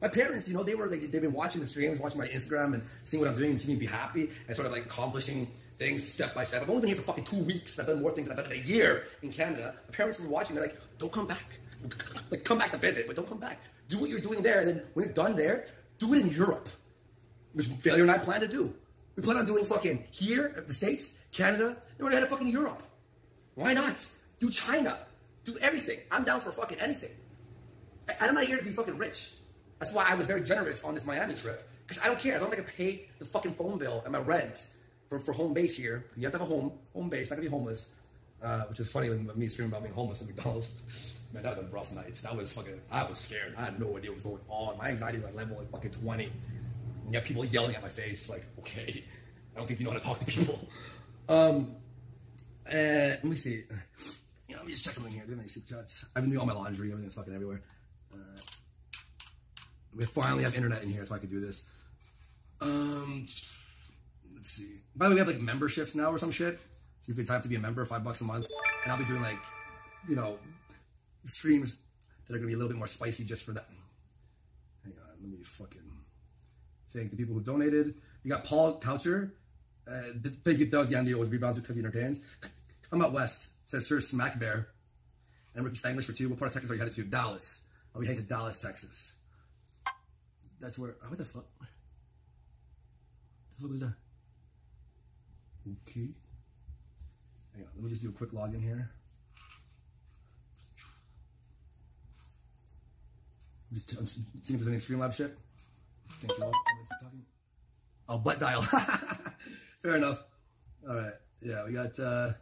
My parents, you know, they've been watching the streams, watching my Instagram, and seeing what I'm doing, and seeing me be happy, and sort of like accomplishing things step by step. I've only been here for fucking 2 weeks, and I've done more things than I've done in a year in Canada. My parents were watching, they're like, don't come back. Like, come back to visit, but don't come back. Do what you're doing there, and then when you're done there, do it in Europe, which Failure and I plan to do. We plan on doing fucking here at the States, Canada, and we're gonna head to fucking Europe. Why not? Do China. Do everything. I'm down for fucking anything. I'm not here to be fucking rich. That's why I was very generous on this Miami trip. Because I don't care. As long as I can pay the fucking phone bill and my rent for home base here. You have to have a home base, not gonna be homeless. Which is funny with me screaming about being homeless at McDonald's. Man, that was a rough night. That was fucking, I was scared. I had no idea what was going on. My anxiety was level like fucking 20. And you have people yelling at my face, like, okay, I don't think you know how to talk to people. Let me see. You know, let me just check something here. Do you have any super chats? I've been doing all my laundry. Everything's fucking everywhere. We finally have internet in here, so I could do this. Let's see. By the way, we have like memberships now or some shit. So if you have to be a member, $5 a month, and I'll be doing like, you know, streams that are gonna be a little bit more spicy just for that. Hang on, let me fucking thank the people who donated. You got Paul Coucher. Thank you, that was rebounded because he entertains. Come out west, says Sir Smack Bear. And Ricky Stanglish for 2. What part of Texas are you headed to? Dallas. I'll be headed to Dallas, Texas. That's where, what the fuck? What the fuck was that? Okay. Hang on, let me just do a quick login here. Just seeing if there's any Streamlabs shit. Thank you all. Talking. Oh, butt dial. Fair enough. All right. Yeah, we got. Oh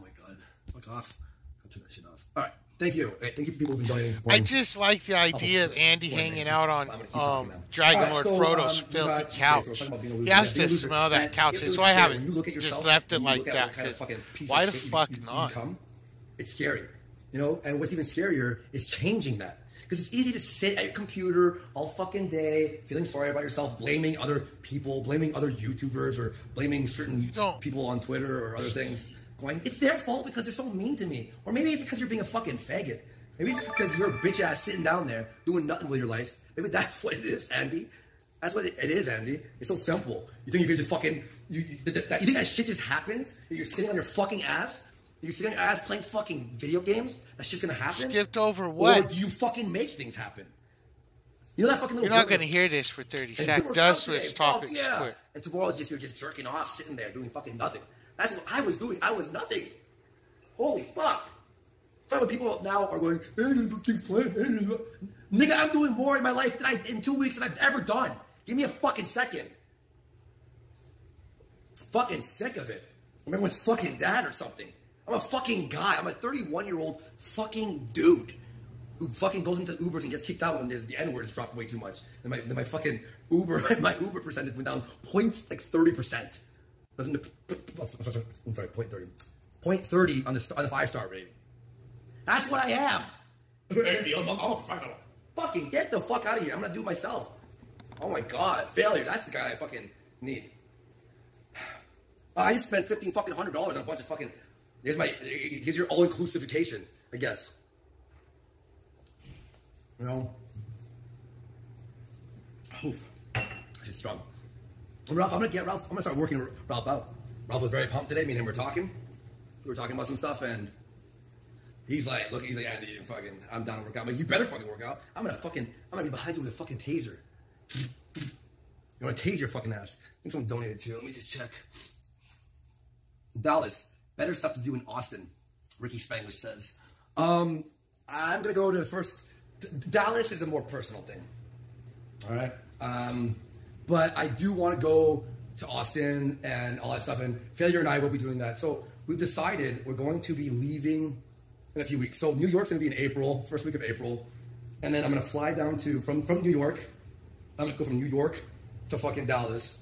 my god. Fuck off. I'll turn that shit off. All right. Thank you. Hey, thank you for people who've been donating. I just like the idea of Andy hanging out on Dragon Lord Frodo's filthy couch. He has to smell that couch. That's why I haven't just left it like that. Why the fuck not? It's scary, you know. And what's even scarier is changing that. Because it's easy to sit at your computer all fucking day, feeling sorry about yourself, blaming other people, blaming other YouTubers, or blaming certain people on Twitter or other things. Going, it's their fault because they're so mean to me. Or maybe it's because you're being a fucking faggot. Maybe it's because you're a bitch ass sitting down there doing nothing with your life. Maybe that's what it is, Andy. That's what it is, Andy. It's so simple. You think you can just fucking... You think that shit just happens? You're sitting on your fucking ass? You're sitting on your ass playing fucking video games? That's just gonna happen? Skipped over what? Or do you fucking make things happen? You know that fucking little... You're not gonna hear this for 30 seconds. Does switch topics quick. And tomorrow you're just jerking off, sitting there doing fucking nothing. That's what I was doing. I was nothing. Holy fuck. Some people now are going, nigga, I'm doing more in my life in 2 weeks than I've ever done. Give me a fucking second. Fucking sick of it. I'm everyone's fucking dad or something. I'm a fucking guy. I'm a 31-year-old fucking dude who fucking goes into Ubers and gets kicked out when the N-word is dropped way too much. And my fucking my Uber percentage went down 30%. I'm sorry, 0.30. 0.30 on the 5-star rating. That's what I am. I'm a professional. Fucking get the fuck out of here. I'm gonna do it myself. Oh my god, failure. That's the guy I fucking need. I just spent $1,500 on a bunch of fucking. Here's your all-inclusive vacation, I guess. You know. Oof. She's strong. Ralph, I'm gonna start working Ralph out. Ralph was very pumped today. Me and him were talking. We were talking about some stuff, and he's like, Andy, fucking, I'm down to work out. I'm like, you better fucking work out. I'm gonna be behind you with a fucking taser. You wanna tase your fucking ass? I think someone donated too. Let me just check. Dallas, better stuff to do in Austin. Ricky Spanglish says. I'm gonna go to first. Dallas is a more personal thing. All right. But I do want to go to Austin and all that stuff, and Failure and I will be doing that. So we've decided we're going to be leaving in a few weeks. So New York's going to be in April, first week of April, and then I'm going to fly down from New York. I'm going to go from New York to fucking Dallas,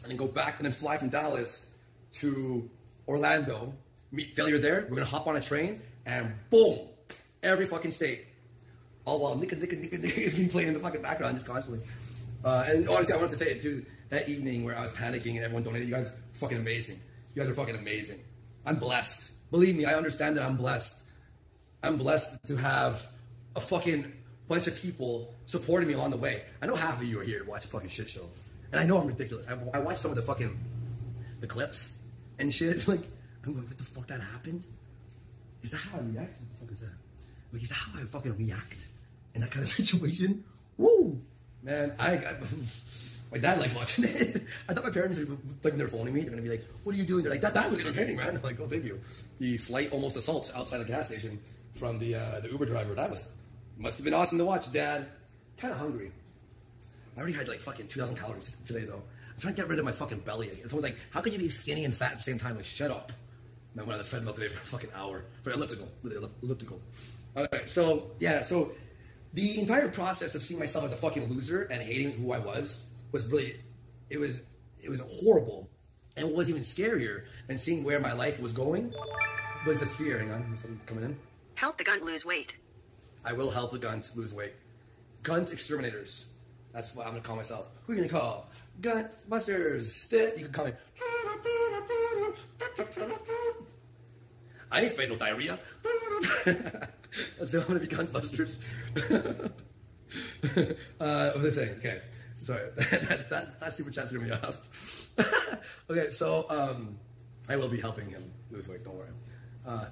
and then go back, and then fly from Dallas to Orlando, meet Failure there. We're going to hop on a train, and boom, every fucking state. All while nicka is being played in the fucking background just constantly. And honestly, I wanted to say it too. That evening where I was panicking and everyone donated, you guys are fucking amazing. You guys are fucking amazing. I'm blessed. Believe me, I understand that I'm blessed. I'm blessed to have a fucking bunch of people supporting me along the way. I know half of you are here to watch a fucking shit show. And I know I'm ridiculous. I watched some of the clips and shit. Like, I'm going, what the fuck that happened? Is that how I react? What the fuck is that? Like, is that how I fucking react in that kind of situation? Woo! Man, my dad liked watching it. I thought my parents, like, when they're phoning me, they're going to be like, what are you doing? They're like, that was entertaining, man. I'm like, oh, thank you. The slight almost assaults outside the gas station from the Uber driver. Must have been awesome to watch, Dad. Kind of hungry. I already had like fucking 2,000 calories today, though. I'm trying to get rid of my fucking belly. And someone's like, how could you be skinny and fat at the same time? Like, shut up. And I went on the treadmill today for a fucking hour. Sorry, elliptical. Alright, so, yeah, so the entire process of seeing myself as a fucking loser and hating who I was really, it was horrible. And what was even scarier than seeing where my life was going was the fear. Hang on, something coming in. Help the Gunt lose weight. I will help the Gunt lose weight. Gunt exterminators. That's what I'm going to call myself. Who are you going to call? Gunt Busters. You can call me. I ain't afraid no diarrhea. That's the one of the Gunt Busters. What was I saying? Okay. Sorry. that super chat threw me off. Okay, so I will be helping him lose weight, don't worry.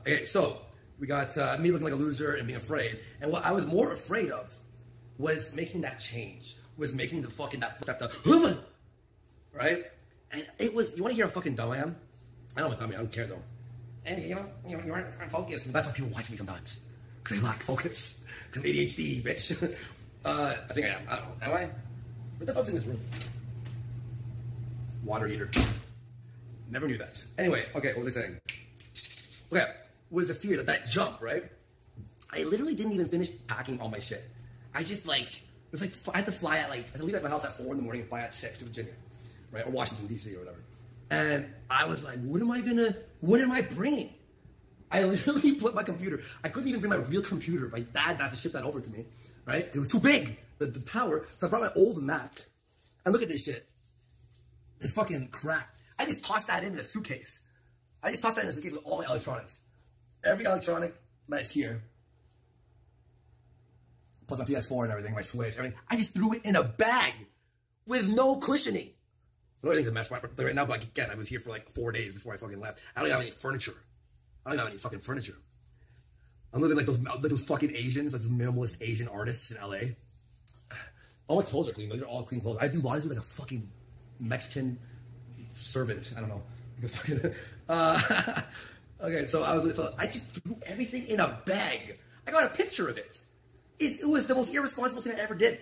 Okay, so we got me looking like a loser and being afraid. And what I was more afraid of was making that change. Was making the fucking right? And it was, you want to hear how fucking dumb I am? I know I'm dumb, I don't care though. And you aren't focused. That's why people watch me sometimes. Because I lack focus. Because I'm ADHD, bitch. I think I am. I don't know. Am I? What the fuck's in this room? Water heater. Never knew that. Anyway, okay, what was I saying? Okay, was the fear that jump, right? I literally didn't even finish packing all my shit. I just like, it was like, I had to fly at like, I had to leave at my house at 4 in the morning and fly at 6 to Virginia, right? Or Washington, D.C. or whatever. And I was like, what am I bringing? I literally put my computer, I couldn't even bring my real computer. My dad has to ship that over to me, right? It was too big, the tower. So I brought my old Mac. And look at this shit. It's fucking crap. I just tossed that in a suitcase. I just tossed that in a suitcase with all my electronics. Every electronic that's here. Plus my PS4 and everything, my Switch, everything. I just threw it in a bag with no cushioning. I know everything's a mess right now, but again, I was here for like 4 days before I fucking left. I don't have any furniture. I don't have any fucking furniture. I'm living like those fucking Asians, like those minimalist Asian artists in LA. All my clothes are clean. Those are all clean clothes. I do laundry like a fucking Mexican servant. I don't know. Okay, so I just threw everything in a bag. I got a picture of it. It was the most irresponsible thing I ever did.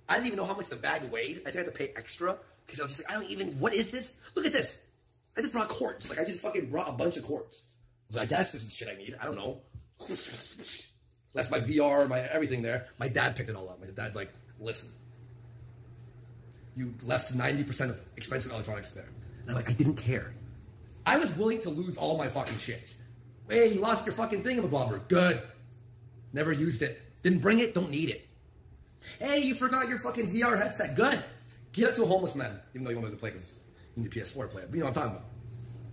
I didn't even know how much the bag weighed. I think I had to pay extra because I was just like, I don't even, what is this? Look at this. I just brought cords. Like, I just fucking brought a bunch of cords. I was like, I guess this is shit I need. I don't know. Left my VR, my everything there. My dad picked it all up. My dad's like, listen, you left 90% of expensive electronics there. And I'm like, I didn't care. I was willing to lose all my fucking shit. Hey, you lost your fucking thingamabobber. Good. Never used it. Didn't bring it, don't need it. Hey, you forgot your fucking VR headset. Good. Give it to a homeless man. Even though you want me to play because you need a PS4 to play it. But you know what I'm talking about.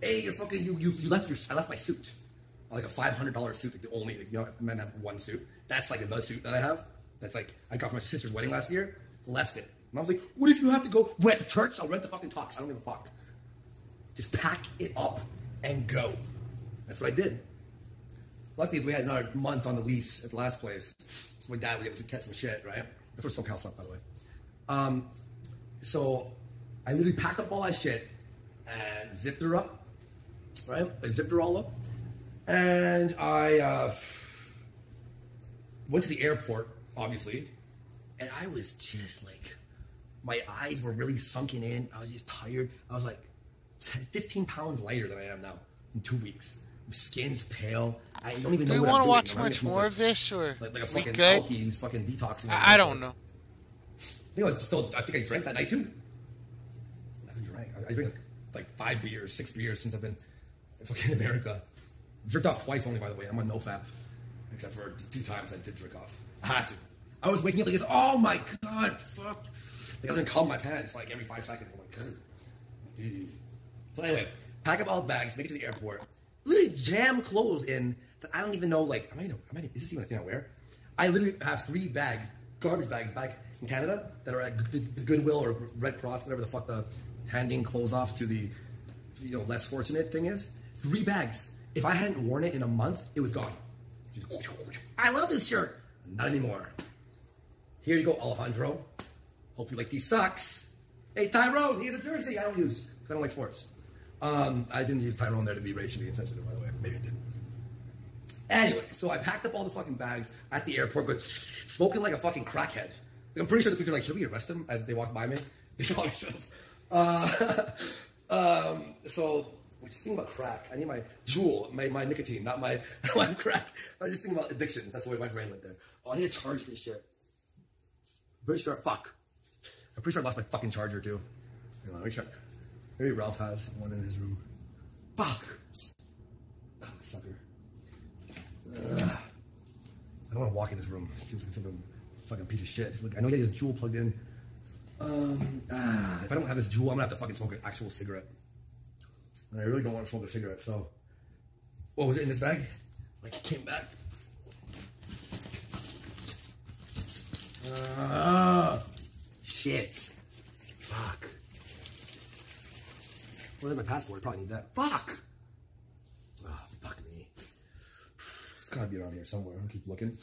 Hey, you're fucking, you left I left my suit. Like a $500 suit. Like the only, like, you know, men have one suit. That's like the suit that I have. That's like, I got from my sister's wedding last year. Left it. And I was like, what if you have to go rent the church? I'll rent the fucking tux. I don't give a fuck. Just pack it up and go. That's what I did. Luckily, we had another month on the lease at the last place. So my dad was able to get some shit, right? That's where SoCal's from, by the way. So I literally packed up all that shit and zipped her up, right? I zipped her all up. And I went to the airport, obviously. And I was just like, my eyes were really sunken in. I was just tired. I was like 15 pounds lighter than I am now in 2 weeks. My skin's pale. I don't even know Do you what want I'm to watch doing. much more of this, or like a we fucking good? alky, fucking detoxing. I don't know. I think I drank that night too. I haven't drank. I drank like 5 beers, 6 beers since I've been in fucking America. Jerked off twice only, by the way. I'm on NoFap. Except for 2 times I did jerk off. I had to. I was waking up like this. Oh my god, fuck. Like I was gonna calm my pants like every 5 seconds. I'm like, dude. So anyway, pack up all the bags, make it to the airport. Literally jam clothes in that I don't even know, like, is this even a thing I wear? I literally have 3 garbage bags back in Canada that are at the Goodwill or Red Cross, whatever the fuck the handing clothes off to the, you know, less fortunate thing is. 3 bags. If I hadn't worn it in a month, it was gone. I love this shirt. Not anymore. Here you go, Alejandro. Hope you like these socks. Hey, Tyrone, here's a jersey I don't use because I don't like sports. I didn't use Tyrone there to be racially insensitive, by the way. Maybe I did. Anyway, so I packed up all the fucking bags at the airport, smoking like a fucking crackhead. I'm pretty sure the people are like, should we arrest them as they walk by me? They probably should have. So, we're just thinking about crack. I need my Juul, my nicotine, not my crack. I was just thinking about addictions. That's the way my brain went there. Oh, I need to charge this shit. Pretty sure, fuck. I'm pretty sure I lost my fucking charger too. Hang on, let me check. Maybe Ralph has one in his room. Fuck! Sucker. I don't want to walk in this room. It feels like some fucking piece of shit. Like, I know he has his Juul plugged in. If I don't have this Juul, I'm gonna have to fucking smoke an actual cigarette. And I really don't want to smoke a cigarette, so. What was it in this bag? Like, it came back. Shit. Fuck. Where's my passport? I probably need that. Fuck! Oh, fuck me. It's gotta be around here somewhere. I'll keep looking.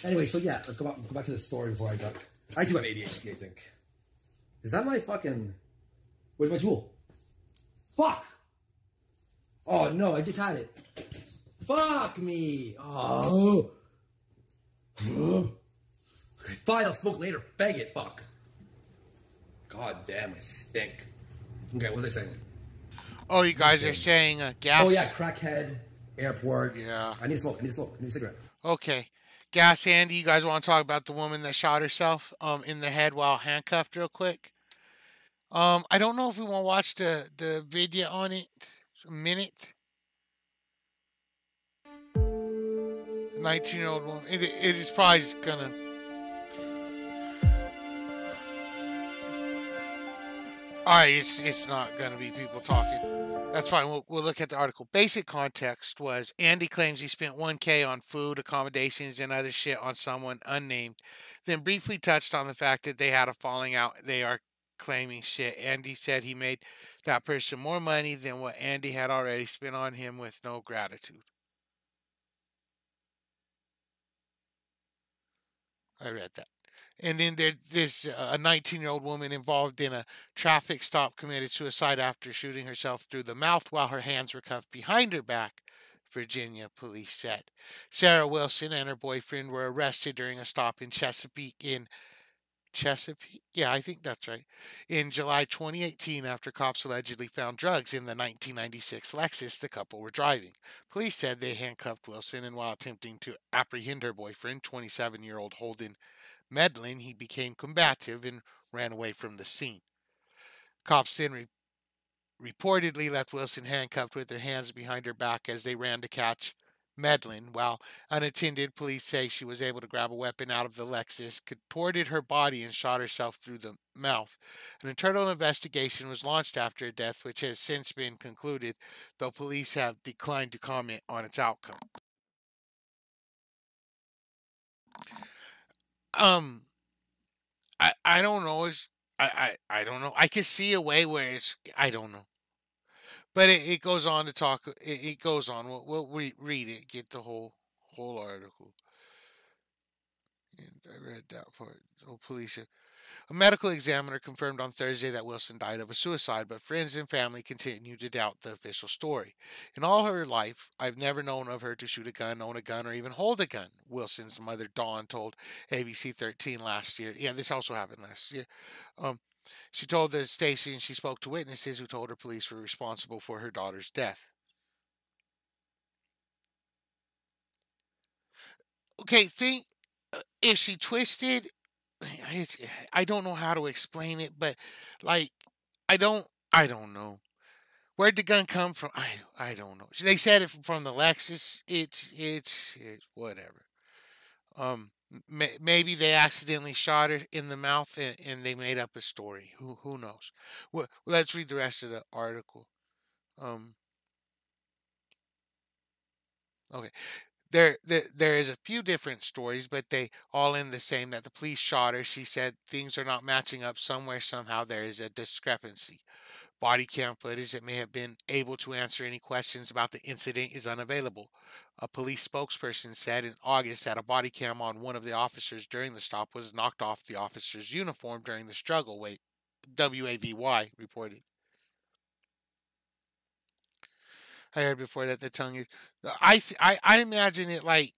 Anyway, so yeah, let's go back to the story before I got... I do have ADHD, I think. Is that my fucking... Where's my Juul? Fuck! Oh, no, I just had it. Fuck me. Oh. Okay, fine, I'll smoke later. Bag it, fuck. God damn, I stink. Okay, what are they saying? Oh, you guys are saying gas. Oh yeah, crackhead, airport. Yeah. I need to smoke. I need a cigarette. Okay. Gas Andy, you guys want to talk about the woman that shot herself in the head while handcuffed real quick? I don't know if we want to watch the video on it. A minute. 19-year-old woman. It is probably gonna. All right, it's not gonna be people talking. That's fine. We'll look at the article. Basic context was Andy claims he spent $1K on food, accommodations, and other shit on someone unnamed. Then briefly touched on the fact that they had a falling out. They are claiming shit. Andy said he made that person more money than what Andy had already spent on him with no gratitude. I read that. And then there's a 19-year-old woman involved in a traffic stop committed suicide after shooting herself through the mouth while her hands were cuffed behind her back, Virginia police said. Sarah Wilson and her boyfriend were arrested during a stop in Chesapeake. Yeah, I think that's right. In July 2018, after cops allegedly found drugs in the 1996 Lexus the couple were driving. Police said they handcuffed Wilson, and while attempting to apprehend her boyfriend, 27-year-old Holden Medlin, he became combative and ran away from the scene. Cops then reportedly left Wilson handcuffed with her hands behind her back as they ran to catch Medlin. While unattended, police say she was able to grab a weapon out of the Lexus, contorted her body, and shot herself through the mouth. An internal investigation was launched after her death, which has since been concluded, though police have declined to comment on its outcome. I don't know. I don't know. I can see a way where it's I don't know, but it goes on to talk. It goes on. We'll read it. Get the whole article. And I read that part. Oh, police. A medical examiner confirmed on Thursday that Wilson died of a suicide, but friends and family continue to doubt the official story. In all her life, I've never known of her to shoot a gun, own a gun, or even hold a gun, Wilson's mother, Dawn, told ABC 13 last year. Yeah, this also happened last year. She told the station she spoke to witnesses who told her police were responsible for her daughter's death. Okay, think if she twisted I don't know how to explain it, but like I don't know. Where'd the gun come from? I don't know. They said it from the Lexus. It's whatever. Maybe they accidentally shot her in the mouth and they made up a story. Who knows? Well, let's read the rest of the article. Okay. There is a few different stories, but they all end the same that the police shot her. She said things are not matching up somewhere. Somehow there is a discrepancy. Body cam footage that may have been able to answer any questions about the incident is unavailable. A police spokesperson said in August that a body cam on one of the officers during the stop was knocked off the officer's uniform during the struggle. WAVY reported. I heard before that the tongue is. I imagine it like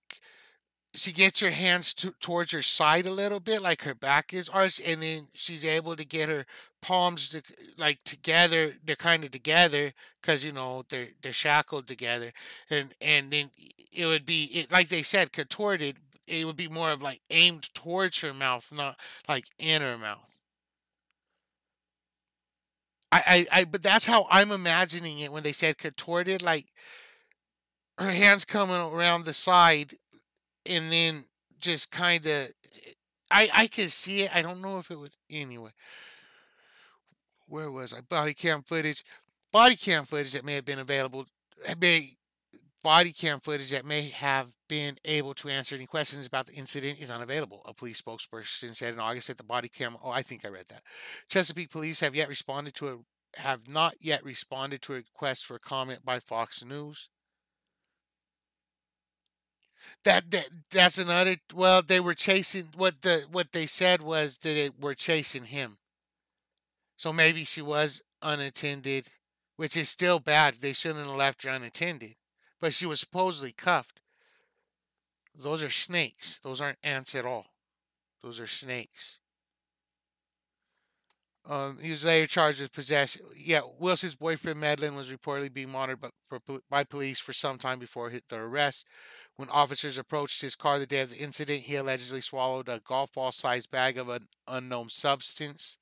she gets her hands towards her side a little bit, like her back is arched, and then she's able to get her palms like together. They're kind of together because they're shackled together, and then it would be like they said contorted. It would be more of like aimed towards her mouth, not like in her mouth. But that's how I'm imagining it when they said contorted, like her hands coming around the side and then just kind of, I could see it. I don't know if it would, anyway. Where was I? Body cam footage that may have been available, body cam footage that may have been able to answer any questions about the incident is unavailable. A police spokesperson said in August that the body cam. Oh, I think I read that. Chesapeake police have not yet responded to a request for comment by Fox News. That's another. Well, they were chasing. What they said was that they were chasing him. So maybe she was unattended, which is still bad. They shouldn't have left her unattended. but she was supposedly cuffed. Those are snakes. Those aren't ants at all. Those are snakes. He was later charged with possession. Yeah, Wilson's boyfriend Madeline was reportedly being monitored by police for some time before the arrest. When officers approached his car the day of the incident, he allegedly swallowed a golf ball-sized bag of an unknown substance.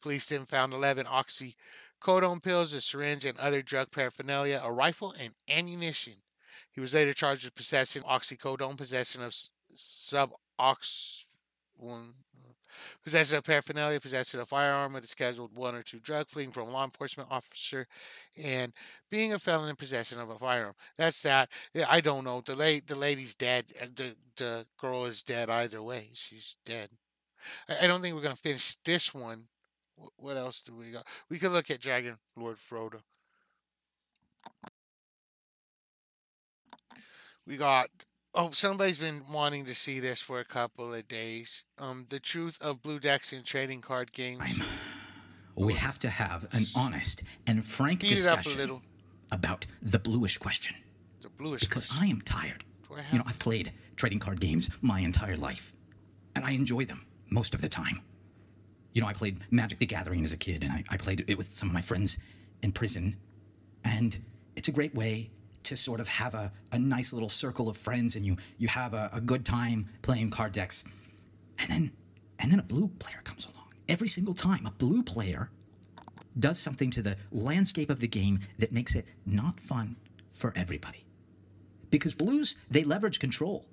Police then found 11 oxycodone pills, a syringe, and other drug paraphernalia, a rifle, and ammunition. He was later charged with possession of oxycodone, possession of subox. Possession of paraphernalia, possession of a firearm with a scheduled 1 or 2 drug, fleeing from a law enforcement officer, and being a felon in possession of a firearm. That's that. Yeah, I don't know. The lady's dead. The girl is dead either way. She's dead. I don't think we're gonna finish this one. What else do we got? We could look at Dragon Lord Frodo. We got. Oh, somebody's been wanting to see this for a couple of days. The truth of blue decks in trading card games. We have to have an honest and frank discussion about the bluish question. The bluish because question. I am tired. I've played trading card games my entire life, and I enjoy them most of the time. I played Magic the Gathering as a kid, and I played it with some of my friends in prison, and it's a great way to sort of have a nice little circle of friends, and you have a good time playing card decks. And then a blue player comes along. Every single time a blue player does something to the landscape of the game that makes it not fun for everybody. Because blues, they leverage control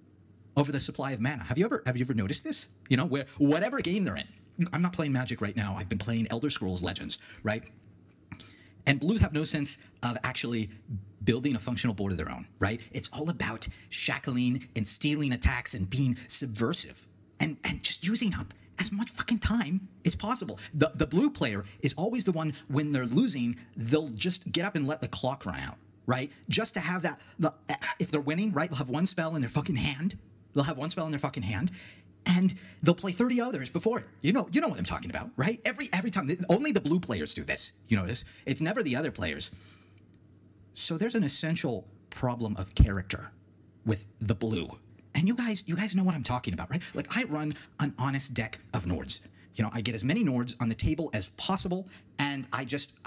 over the supply of mana. Have you ever noticed this? Where whatever game they're in. I'm not playing Magic right now. I've been playing Elder Scrolls Legends, right? And blues have no sense of actually building a functional board of their own, right? It's all about shackling and stealing attacks and being subversive and just using up as much fucking time as possible. The blue player is always the one, when they're losing, they'll just get up and let the clock run out, right? Just to have that, if they're winning, right, they'll have one spell in their fucking hand. And they'll play 30 others before. You know what I'm talking about, right? Every time. Only the blue players do this. You notice? It's never the other players. So there's an essential problem of character with the blue. And you guys know what I'm talking about, right? Like, I run an honest deck of Nords. I get as many Nords on the table as possible, and I just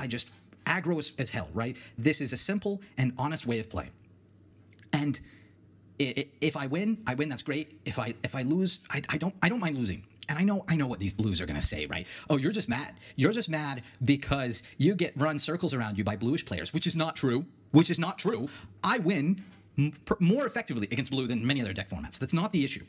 aggro as hell, right? This is a simple and honest way of play. And if I win, that's great. If I lose, I don't mind losing. And I know what these blues are gonna say, right? Oh, you're just mad. You're just mad because you get run circles around you by bluish players, which is not true. I win more effectively against blue than many other deck formats. That's not the issue.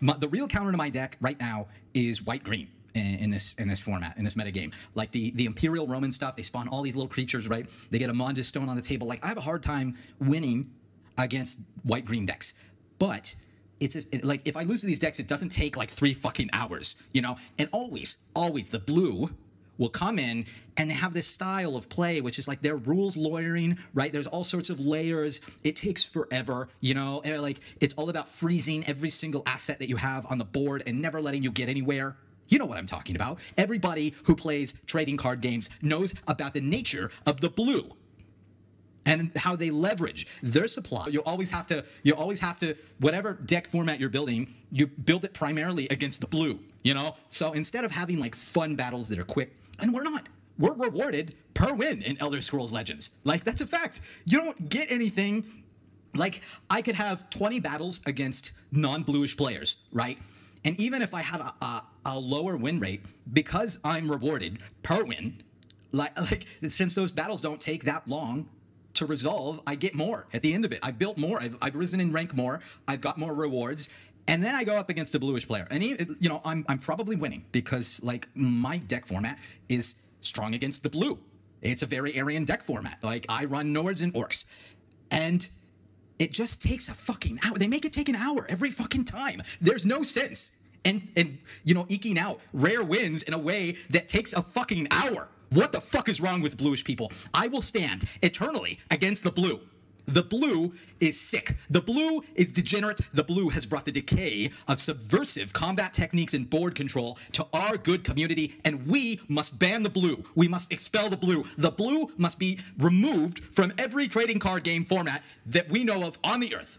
The real counter to my deck right now is white-green. In this format, in this metagame. Like the Imperial Roman stuff, they spawn all these little creatures, right? They get a Mondus Stone on the table. Like, I have a hard time winning against white-green decks. But like, if I lose to these decks, it doesn't take like 3 fucking hours, And always the blue will come in and they have this style of play, which is like, their rules lawyering, right? There's all sorts of layers. It takes forever, And like, it's all about freezing every single asset that you have on the board and never letting you get anywhere. You know what I'm talking about. Everybody who plays trading card games knows about the nature of the blue and how they leverage their supply. You always have to, whatever deck format you're building, you build it primarily against the blue, So instead of having like fun battles that are quick, and we're rewarded per win in Elder Scrolls Legends. Like, that's a fact. You don't get anything. Like, I could have 20 battles against non-bluish players, right? And even if I had a lower win rate, because I'm rewarded per win, like since those battles don't take that long to resolve, I get more at the end of it. I've built more. I've risen in rank more. I've got more rewards. And then I go up against a bluish player. And, I'm probably winning because, like, my deck format is strong against the blue. It's a very Aryan deck format. Like, I run Nords and Orcs. And it just takes a fucking hour. They make it take an hour every fucking time. There's no sense. And eking out rare wins in a way that takes a fucking hour. What the fuck is wrong with bluish people? I will stand eternally against the blue. The blue is sick. The blue is degenerate. The blue has brought the decay of subversive combat techniques and board control to our good community, and we must ban the blue. We must expel the blue. The blue must be removed from every trading card game format that we know of on the earth.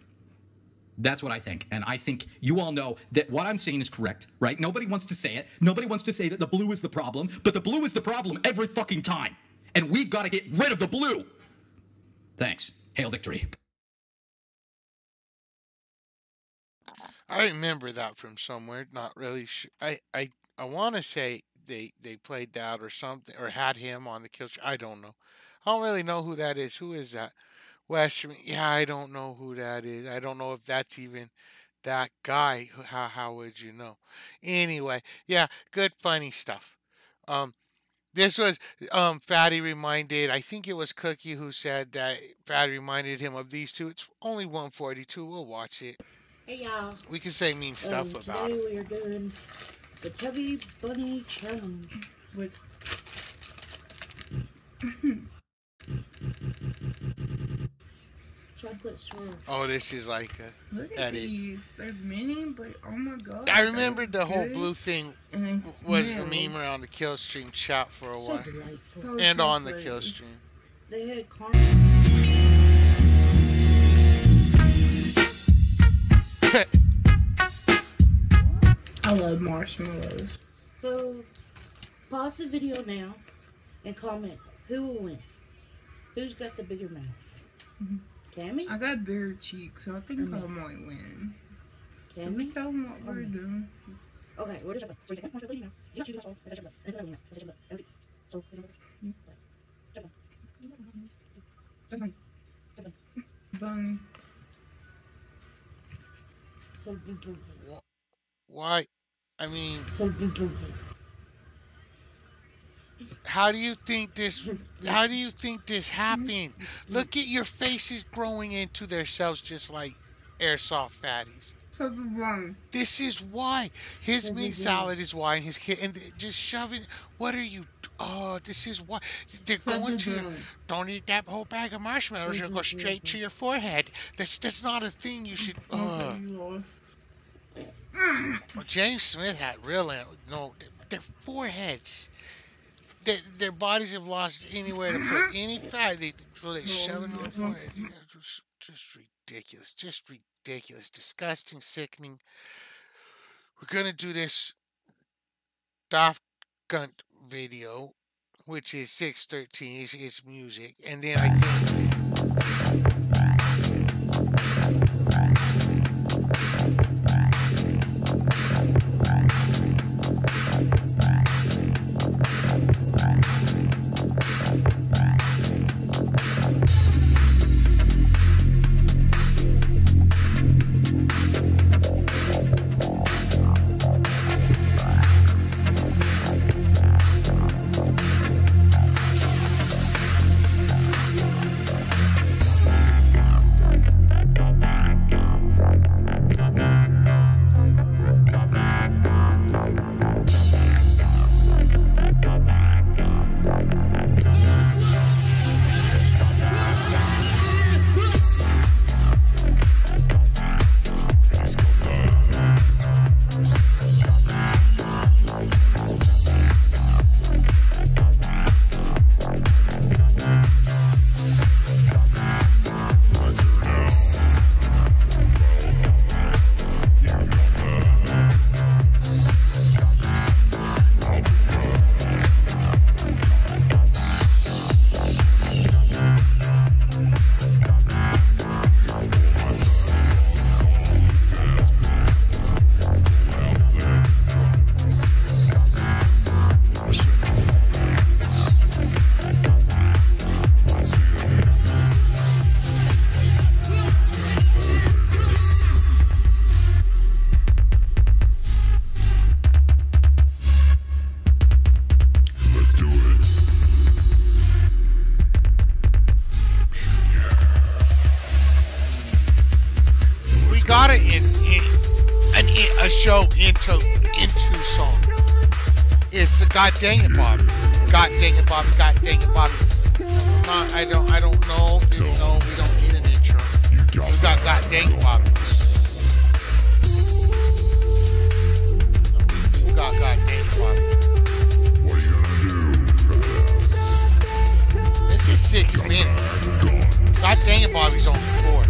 That's what I think. And I think you all know that what I'm saying is correct, right? Nobody wants to say it. Nobody wants to say that the blue is the problem, but the blue is the problem every fucking time. And we've got to get rid of the blue. Thanks. Hail victory. I remember that from somewhere. Not really sure. I want to say they played that or something, or had him on the kill stream. I don't know. I don't really know who that is. Who is that? Westerman. Yeah, I don't know who that is. I don't know if that's even that guy. How would you know? Anyway, yeah, good funny stuff. This was Fatty reminded. I think it was Cookie who said that Fatty reminded him of these two. It's only 142. We'll watch it. Hey y'all. We can say mean stuff about it. Today we are doing the Tubby Bunny Challenge with chocolate swirl. Oh, this is like a Look at edit. these. There's many, but oh my god. I remember the whole good. blue thing And they was a smell meme around the kill stream chat for a while, delightful. and on the chocolate. kill stream. They had caramel. I love marshmallows. So, pause the video now and comment who will win. Who's got the bigger mouth? Tammy? I got bare cheeks, so I think Okay. I might win. Tammy? Tell them what we're doing. Okay, what is your butt? So you take one shot, put it in your mouth. You don't chew, that's all. That's your butt. And then put it in your mouth. That's your butt. Empty. So, put it over there. Check one. Check one. Bunny. So, do do. Why? I mean, So, do do. how do you think this? How do you think this happened? Look at your faces growing into themselves, just like airsoft fatties. So the one. This is why his meat salad is why, and his kid, and just shoving. What are you? Oh, this is why they're going to. Don't eat that whole bag of marshmallows. It'll go straight to your forehead. That's not a thing you should. Well, James Smith had real no. Their foreheads. Their bodies have lost anywhere to put any fat. So they shove it in their forehead. Yeah, just ridiculous. Just ridiculous. Disgusting. Sickening. We're gonna do this Daft Gunt video, which is 613. It's music, and then I think. Got it a show into song. It's a God dang it, Bobby. God dang it, Bobby. God dang it, Bobby. I don't know. No, we don't need an intro. We got God dang it, Bobby. We got God dang it, Bobby. This is 6 minutes. God dang it, Bobby's only 4.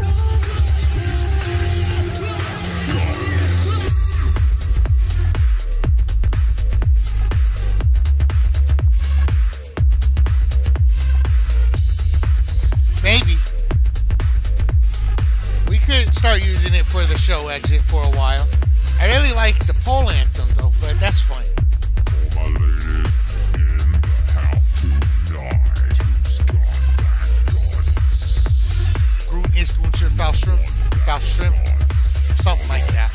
Maybe we could start using it for the show exit for a while. I really like the pole anthem though, but that's fine. All my ladies in the house tonight. Who's got that gun? Grun ist unser Faustschirm, something like that.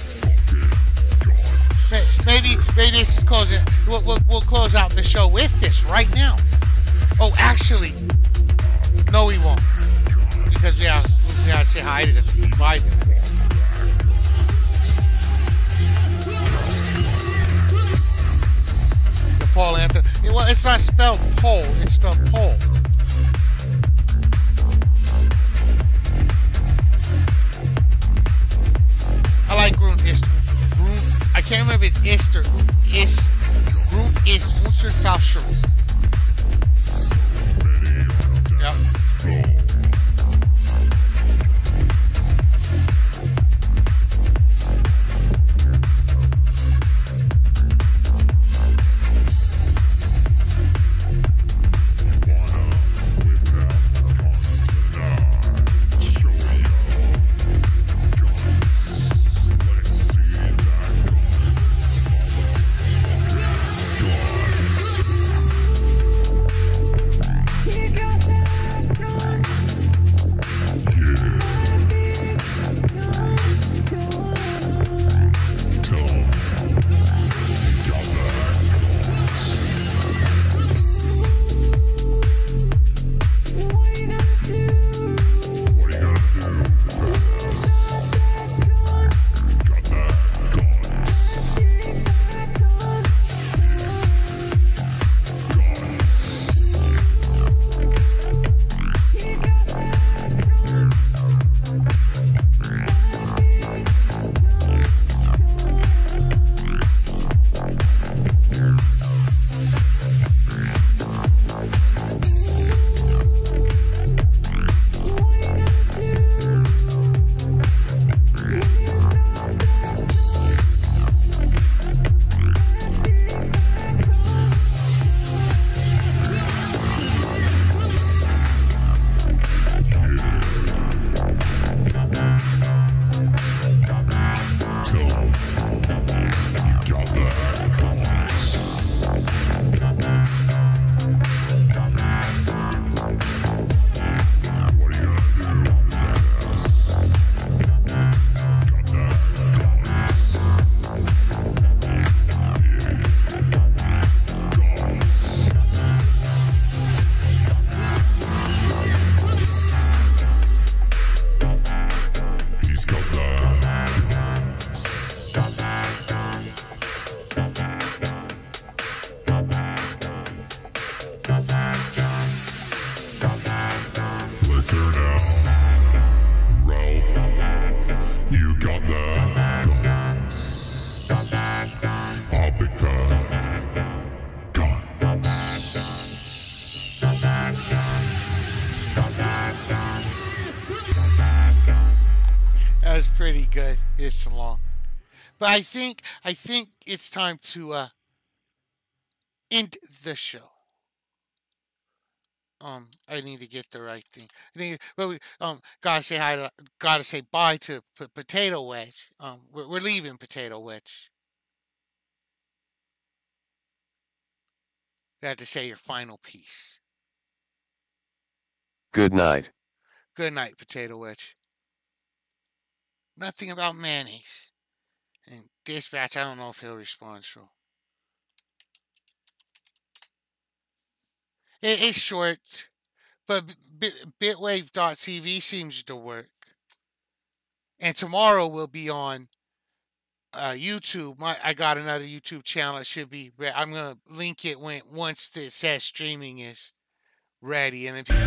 Maybe this is closing. We'll close out the show with this right now. Oh, actually, no, we won't, because we gotta say hi to them. Bye. The pole anthem. Well, it's not spelled pole. It's spelled pole. I like Grun ist. I can't remember if it's ist or ist. Grun ist unser Faustschirm. Yep. Pretty good. It's long, but I think it's time to end the show. I need to get the right thing. I think, but we gotta say hi to, gotta say bye to Potato Wedge. We're leaving Potato Wedge. You have to say your final piece. Good night. Good night, Potato Wedge. Nothing about mayonnaise. And Dispatch, I don't know if he'll respond, so. It's short, but BitWave.tv seems to work. And tomorrow we'll be on YouTube. I got another YouTube channel. It should be. I'm gonna link it once it says streaming is ready, and then people.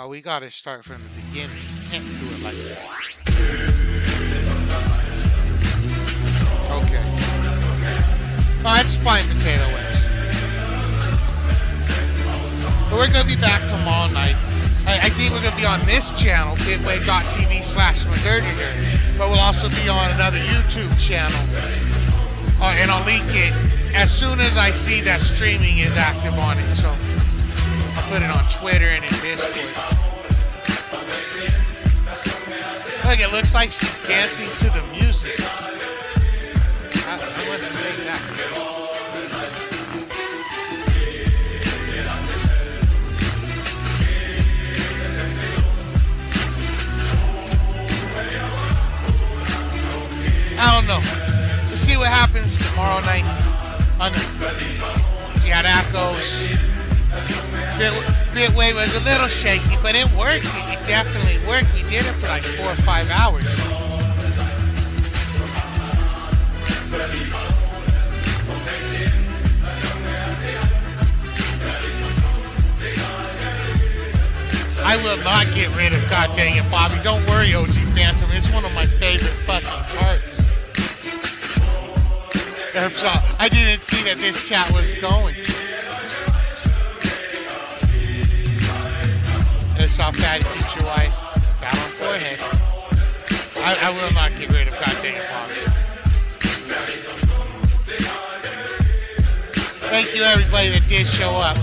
Oh, we gotta start from the beginning. Can't do it like that. Okay. Oh, it's fine, potato wedge. But we're gonna be back tomorrow night. I think we're gonna be on this channel, bitwave.tv/Modernator, but we'll also be on another YouTube channel. And I'll link it as soon as I see that streaming is active on it. So I'll put it on Twitter and in Discord. Look, it looks like she's dancing to the music. I wouldn't say that. I don't know. We'll see what happens tomorrow night. See how that goes. BitWave was a little shaky, but it worked. It definitely worked. We did it for like 4 or 5 hours. I will not get rid of God Dang It Bobby. Don't worry, OG Phantom. It's one of my favorite fucking parts. I didn't see that this chat was going. I saw Fatty Future White. Fat on forehead. I will not get rid of God Dang It Bobby. Thank you everybody that did show up.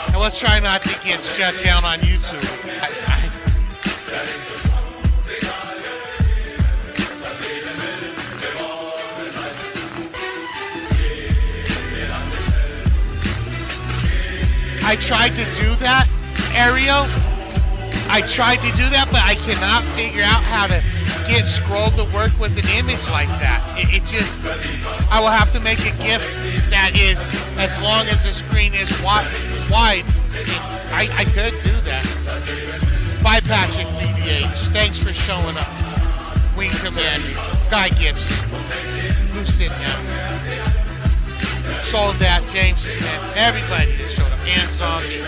And let's try not to get shut down on YouTube. I tried to do that, Ariel. I tried to do that, but I cannot figure out how to get Scroll to work with an image like that. It just, I will have to make a GIF that is as long as the screen is wide. I could do that. Bye, Patrick VDH. Thanks for showing up. Wing Commander, Guy Gibson, Lucid Mouse, Sold That, James Smith, everybody that showed up, and Zombie.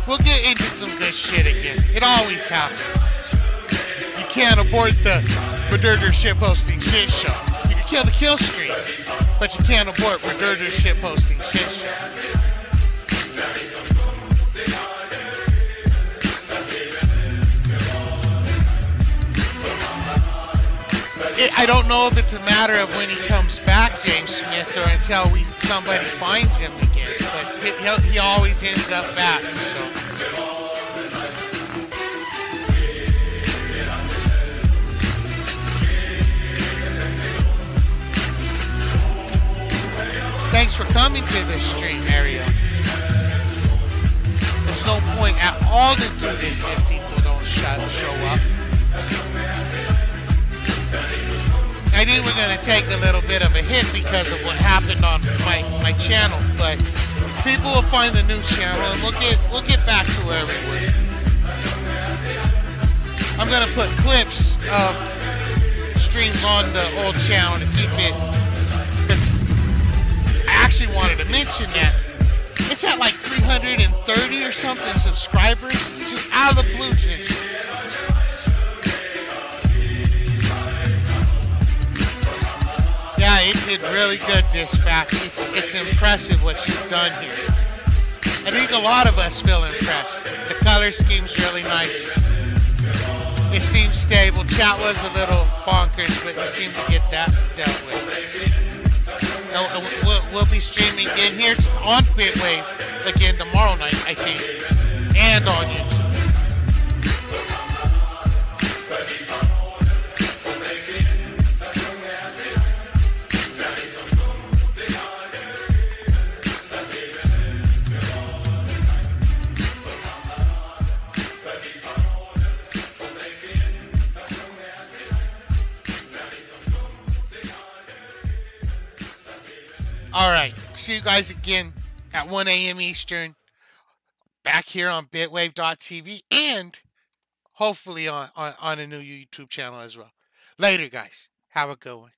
We'll get into some good shit again. It always happens. You can't abort the Moderder shitposting shit show. You can kill the kill stream, but you can't abort Moderder shitposting shit show. I don't know if it's a matter of when he comes back, James Smith, or until somebody finds him again. But he always ends up back. So. Thanks for coming to this stream, Ariel. There's no point at all to do this if people don't show up. I think we're going to take a little bit of a hit because of what happened on my channel, but people will find the new channel and we'll get back to where we were. I'm going to put clips of streams on the old channel to keep it, because I actually wanted to mention that it's at like 330 or something subscribers, just out of the blue. Just yeah, it did really good, Dispatch. It's impressive what you've done here. I think a lot of us feel impressed. The color scheme's really nice. It seems stable. Chat was a little bonkers, but you seem to get that dealt with. We'll be streaming again here on BitWave again tomorrow night, I think, and on YouTube. All right. See you guys again at 1 a.m. Eastern. Back here on bitwave.tv and hopefully on a new YouTube channel as well. Later, guys. Have a good one.